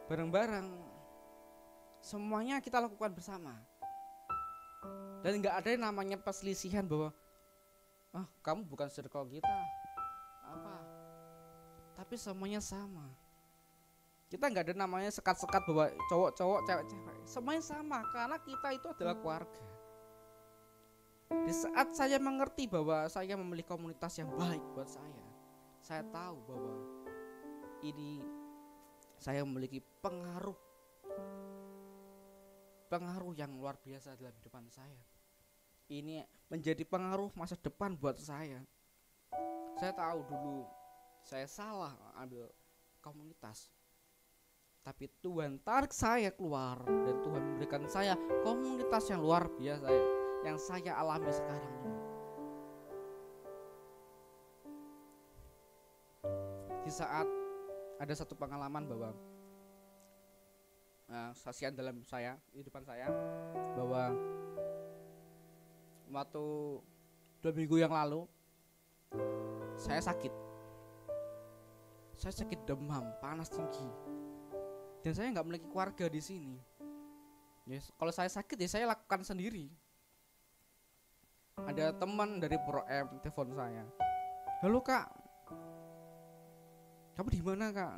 bareng-bareng, semuanya kita lakukan bersama. Dan nggak ada yang namanya perselisihan bahwa kamu bukan circle kita apa, tapi semuanya sama. Kita nggak ada namanya sekat-sekat bahwa cowok-cowok, cewek-cewek, semuanya sama karena kita itu adalah keluarga. Di saat saya mengerti bahwa saya memiliki komunitas yang baik buat saya tahu bahwa ini saya memiliki pengaruh yang luar biasa dalam kehidupan saya. Ini menjadi pengaruh masa depan buat saya. Saya tahu dulu saya salah ambil komunitas, tapi Tuhan tarik saya keluar dan Tuhan memberikan saya komunitas yang luar biasa yang saya alami sekarang ini. Di saat ada satu pengalaman bahwa saksian dalam kehidupan saya, bahwa waktu 2 minggu yang lalu saya sakit demam, panas tinggi, dan saya nggak memiliki keluarga di sini. Yes, kalau saya sakit ya saya lakukan sendiri. ada teman dari Pro M telepon saya, halo kak, kamu di mana kak?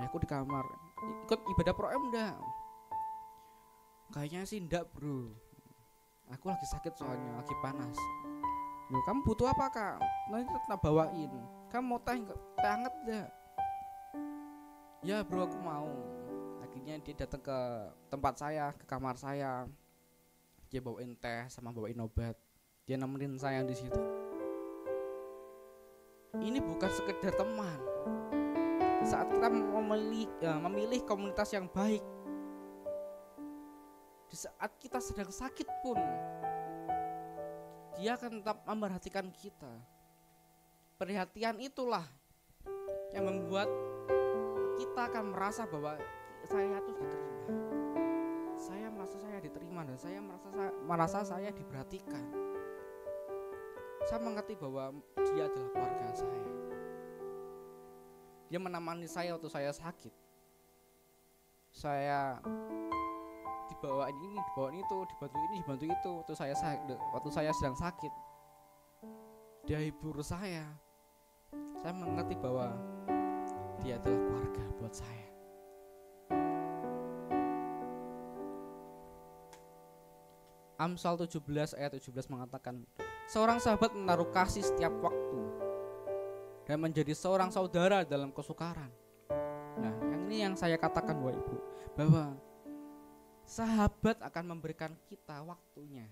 Ya, aku di kamar. Ikut ibadah Pro M enggak? Kayaknya sih enggak bro, aku lagi sakit soalnya, lagi panas. Loh, kamu butuh apa kak? Nanti tetap bawain. Kamu mau teh hangat enggak? Ya bro, aku mau. Akhirnya dia datang ke tempat saya, ke kamar saya. Dia bawain teh sama bawain obat. Dia nemenin saya di situ. Ini bukan sekedar teman. Saat kita memilih komunitas yang baik, di saat kita sedang sakit pun, dia akan tetap memperhatikan kita. Perhatian itulah yang membuat kita akan merasa bahwa saya tuh diterima. Saya merasa saya diterima dan saya merasa saya diperhatikan. Saya mengerti bahwa dia adalah keluarga saya. Dia menemani saya waktu saya sakit. Saya dibawain ini, dibawain itu, dibantu ini, dibantu itu. Waktu saya sedang sakit, dia hibur saya. Saya mengerti bahwa dia adalah keluarga buat saya. Amsal 17 ayat 17 mengatakan, seorang sahabat menaruh kasih setiap waktu dan menjadi seorang saudara dalam kesukaran. Nah, yang saya katakan Bapak Ibu, bahwa sahabat akan memberikan kita waktunya.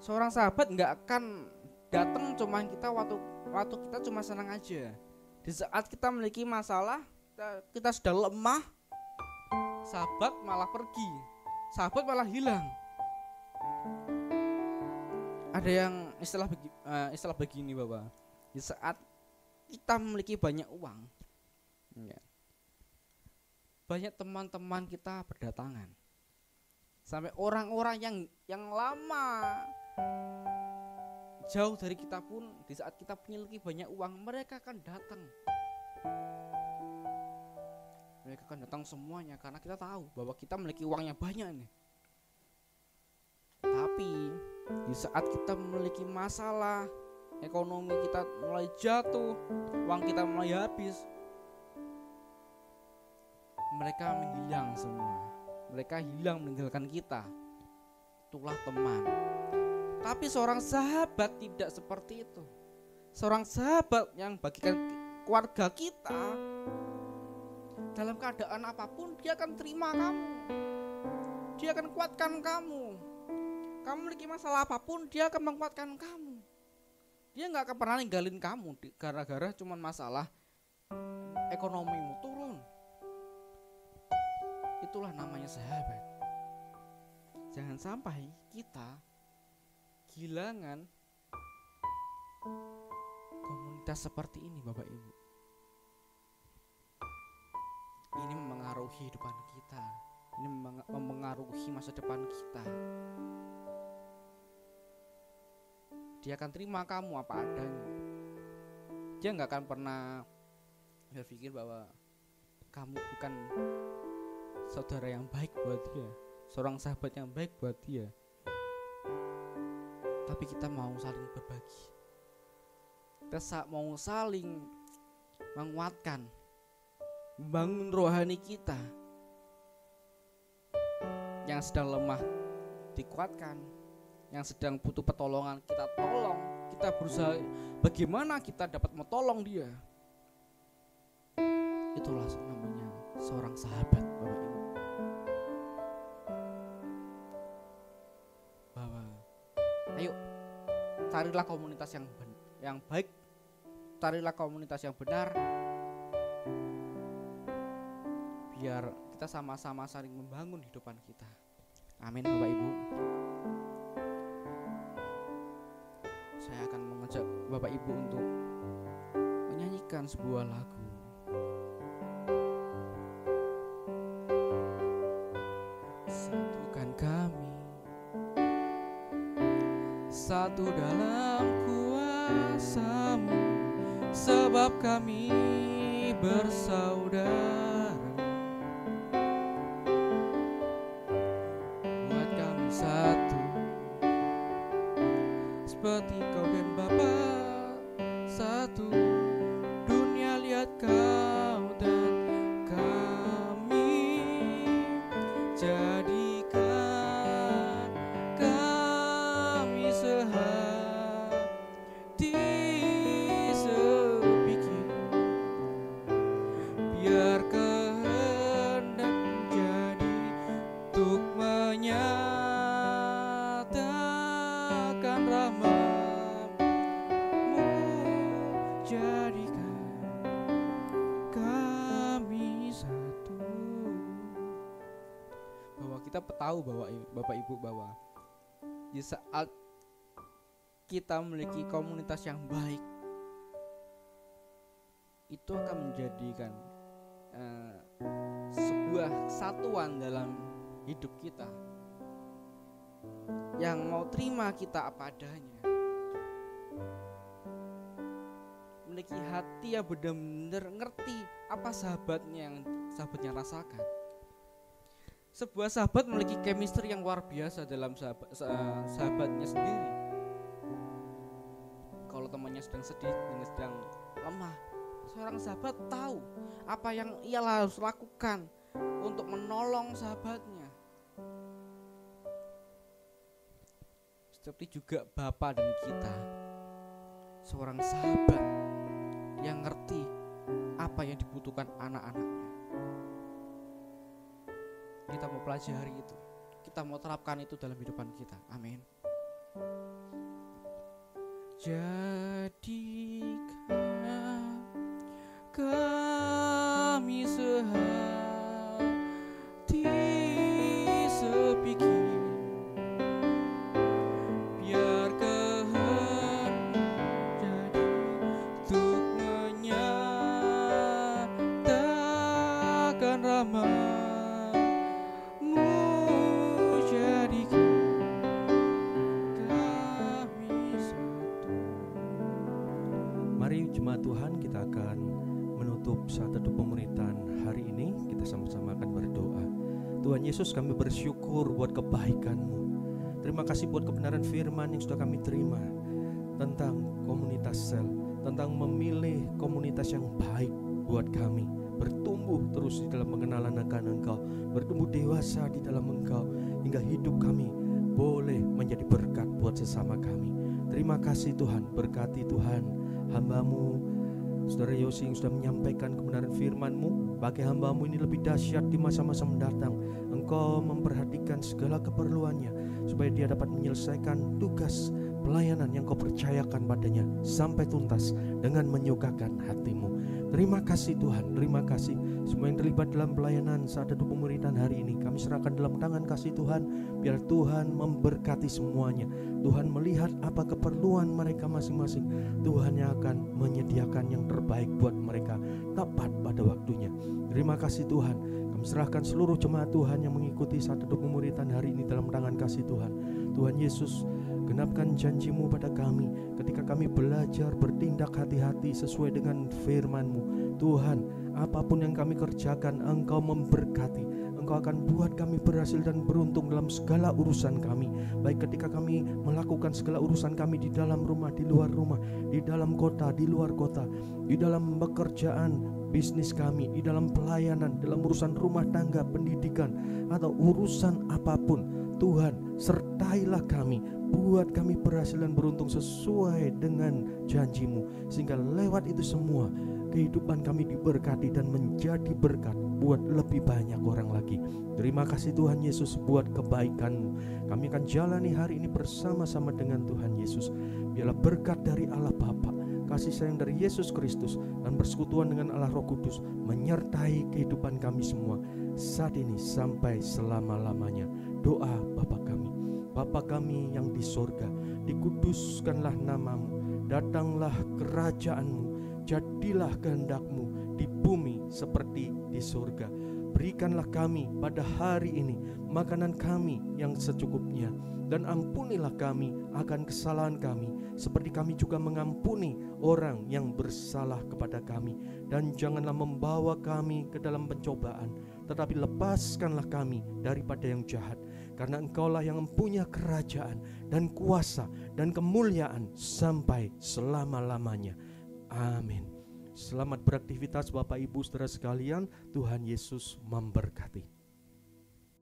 Seorang sahabat nggak akan datang cuma kita waktu kita cuma senang aja. Di saat kita memiliki masalah, kita sudah lemah, sahabat malah pergi, sahabat malah hilang. Ada yang istilah begini Bapak, di saat kita memiliki banyak uang, ya, banyak teman-teman kita berdatangan, sampai orang-orang yang lama jauh dari kita pun, di saat kita memiliki banyak uang, mereka akan datang. Mereka akan datang semuanya karena kita tahu bahwa kita memiliki uang yang banyak nih. Tapi di saat kita memiliki masalah, ekonomi kita mulai jatuh, uang kita mulai habis, mereka menghilang semua. Mereka hilang meninggalkan kita. Itulah teman. Tapi seorang sahabat tidak seperti itu. Seorang sahabat yang bagikan keluarga kita, dalam keadaan apapun dia akan terima kamu. Dia akan kuatkan kamu. Kamu memiliki masalah apapun, dia akan menguatkan kamu. Dia gak akan pernah ninggalin kamu gara-gara cuman masalah ekonomimu turun. Itulah namanya sahabat. Jangan sampai kita kehilangan komunitas seperti ini Bapak Ibu. Ini mempengaruhi hidupan kita. Ini mempengaruhi masa depan kita. Dia akan terima kamu apa adanya. Dia gak akan pernah berpikir bahwa kamu bukan saudara yang baik buat dia, seorang sahabat yang baik buat dia. Tapi kita mau saling berbagi. Kita mau saling menguatkan, membangun rohani kita. Yang sedang lemah dikuatkan, yang sedang butuh pertolongan kita tolong. Kita berusaha bagaimana kita dapat menolong dia. Itulah namanya seorang sahabat Bapak Ibu. Bahwa ayo carilah komunitas yang baik, carilah komunitas yang benar, biar kita sama-sama saling membangun hidupan kita. Amin Bapak Ibu. Saya akan mengajak Bapak Ibu untuk menyanyikan sebuah lagu. Satukan kami, satu dalam kuasa-Mu, sebab kami bersaudara. Buat kami satu kita tahu bahwa Bapak Ibu bahwa di saat kita memiliki komunitas yang baik, itu akan menjadikan sebuah kesatuan dalam hidup kita, yang mau terima kita apa adanya, memiliki hati yang benar-benar ngerti apa sahabatnya yang sahabatnya rasakan. Sebuah sahabat memiliki chemistry yang luar biasa dalam sahabatnya sendiri. Kalau temannya sedang sedih dan sedang lemah, seorang sahabat tahu apa yang ia harus lakukan untuk menolong sahabatnya. Seperti juga Bapa dan kita, seorang sahabat yang ngerti apa yang dibutuhkan anak-anaknya. Kita mau pelajari itu, kita mau terapkan itu dalam kehidupan kita. Amin. Jadikan kami sehati sepikir, biar kehendak jadi untuk menyatakan rahmat. Jemaat Tuhan, kita akan menutup saat teduh pemuritan hari ini. Kita sama-sama akan berdoa. Tuhan Yesus, kami bersyukur buat kebaikan-Mu. Terima kasih buat kebenaran firman yang sudah kami terima tentang komunitas sel, tentang memilih komunitas yang baik buat kami, bertumbuh terus di dalam pengenalan akan Engkau, bertumbuh dewasa di dalam Engkau, hingga hidup kami boleh menjadi berkat buat sesama kami. Terima kasih Tuhan, berkati Tuhan hamba-Mu Saudara Yosi yang sudah menyampaikan kebenaran firman-Mu. Bagi hamba-Mu ini lebih dahsyat di masa-masa mendatang. Engkau memperhatikan segala keperluannya supaya dia dapat menyelesaikan tugas pelayanan yang Kau percayakan padanya sampai tuntas dengan menyukakan hati-Mu. Terima kasih Tuhan, terima kasih. Semua yang terlibat dalam pelayanan saat teduh pemuritan hari ini kami serahkan dalam tangan kasih Tuhan. Biar Tuhan memberkati semuanya. Tuhan melihat apa keperluan mereka masing-masing. Tuhan yang akan menyediakan yang terbaik buat mereka tepat pada waktunya. Terima kasih Tuhan. Kami serahkan seluruh jemaat Tuhan yang mengikuti saat teduh pemuritan hari ini dalam tangan kasih Tuhan. Tuhan Yesus, genapkan janji-Mu pada kami ketika kami belajar bertindak hati-hati sesuai dengan firman-Mu. Tuhan, apapun yang kami kerjakan Engkau memberkati. Engkau akan buat kami berhasil dan beruntung dalam segala urusan kami. Baik ketika kami melakukan segala urusan kami di dalam rumah, di luar rumah, di dalam kota, di luar kota, di dalam pekerjaan, bisnis kami, di dalam pelayanan, dalam urusan rumah tangga, pendidikan, atau urusan apapun. Tuhan, sertailah kami, buat kami berhasil dan beruntung sesuai dengan janji-Mu, sehingga lewat itu semua kehidupan kami diberkati dan menjadi berkat buat lebih banyak orang lagi. Terima kasih Tuhan Yesus buat kebaikan-Mu. Kami akan jalani hari ini bersama-sama dengan Tuhan Yesus. Biarlah berkat dari Allah Bapa, kasih sayang dari Yesus Kristus, dan persekutuan dengan Allah Roh Kudus menyertai kehidupan kami semua saat ini sampai selama-lamanya. Doa Bapa kami, Bapa kami yang di sorga, dikuduskanlah nama-Mu, datanglah kerajaan-Mu, jadilah kehendak-Mu di bumi seperti di surga. Berikanlah kami pada hari ini makanan kami yang secukupnya, dan ampunilah kami akan kesalahan kami seperti kami juga mengampuni orang yang bersalah kepada kami. Dan janganlah membawa kami ke dalam pencobaan, tetapi lepaskanlah kami daripada yang jahat. Karena Engkaulah yang mempunyai kerajaan dan kuasa dan kemuliaan sampai selama-lamanya. Amin. Selamat beraktivitas Bapak Ibu Saudara sekalian. Tuhan Yesus memberkati.